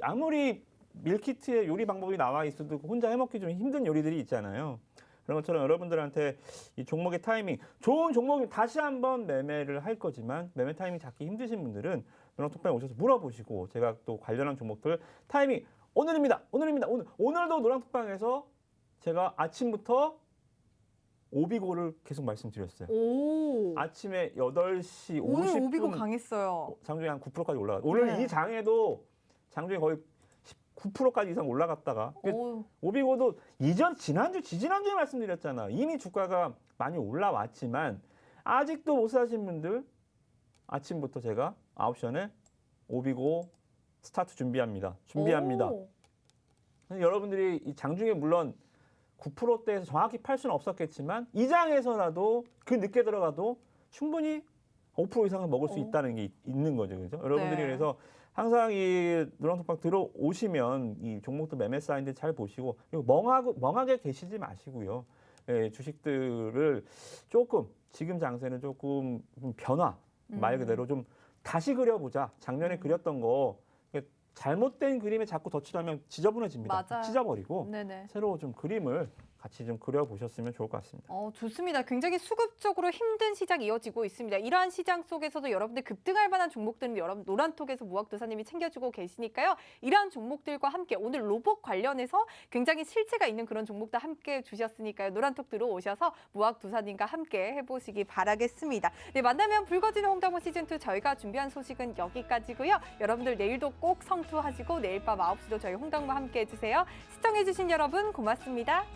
S2: 아무리 밀키트의 요리 방법이 나와 있어도 혼자 해먹기 좀 힘든 요리들이 있잖아요. 그런 것처럼 여러분들한테 이 종목의 타이밍, 좋은 종목이 다시 한번 매매를 할 거지만 매매 타이밍 잡기 힘드신 분들은 노랑톡방에 오셔서 물어보시고 제가 또 관련한 종목들 타이밍 오늘입니다. 오늘도 노랑톡방에서 제가 아침부터 오비고를 계속 말씀드렸어요. 아침에 8시 50분.
S1: 오늘 오비고 강했어요.
S2: 장중에 한 9%까지 올라갔어요. 오늘 이 장에도 장중에 거의 9%까지 이상 올라갔다가 오비고도 지난주, 지지난주에 말씀드렸잖아. 이미 주가가 많이 올라왔지만 아직도 못 사신 분들 아침부터 제가 9시에 오비고 스타트 준비합니다. 여러분들이 이 장중에 물론 9%대에서 정확히 팔 수는 없었겠지만 이 장에서라도 그 늦게 들어가도 충분히 5% 이상은 먹을 수 있다는 게 있는 거죠. 그죠? 여러분들이 그래서 항상 이 노랑톡방 들어오시면 이 종목도 매매 사인들 잘 보시고 그리고 멍하게 계시지 마시고요. 주식들을 조금 지금 장세는 조금 변화 말 그대로 좀 다시 그려보자. 작년에 그렸던 거 잘못된 그림에 자꾸 덧칠하면 지저분해집니다. 찢어버리고 새로 좀 그림을 같이 좀 그려보셨으면 좋을 것 같습니다.
S1: 좋습니다. 굉장히 수급적으로 힘든 시장 이어지고 있습니다. 이러한 시장 속에서도 여러분들 급등할 만한 종목들은 여러분 노란톡에서 무학도사님이 챙겨주고 계시니까요. 이러한 종목들과 함께 오늘 로봇 관련해서 굉장히 실체가 있는 그런 종목도 함께 주셨으니까요. 노란톡 들어오셔서 무학도사님과 함께 해보시기 바라겠습니다. 네, 만나면 붉어지는 홍당무 시즌2 저희가 준비한 소식은 여기까지고요. 여러분들 내일도 꼭 성투하시고 내일 밤 9시도 저희 홍당무 함께 해주세요. 시청해주신 여러분 고맙습니다.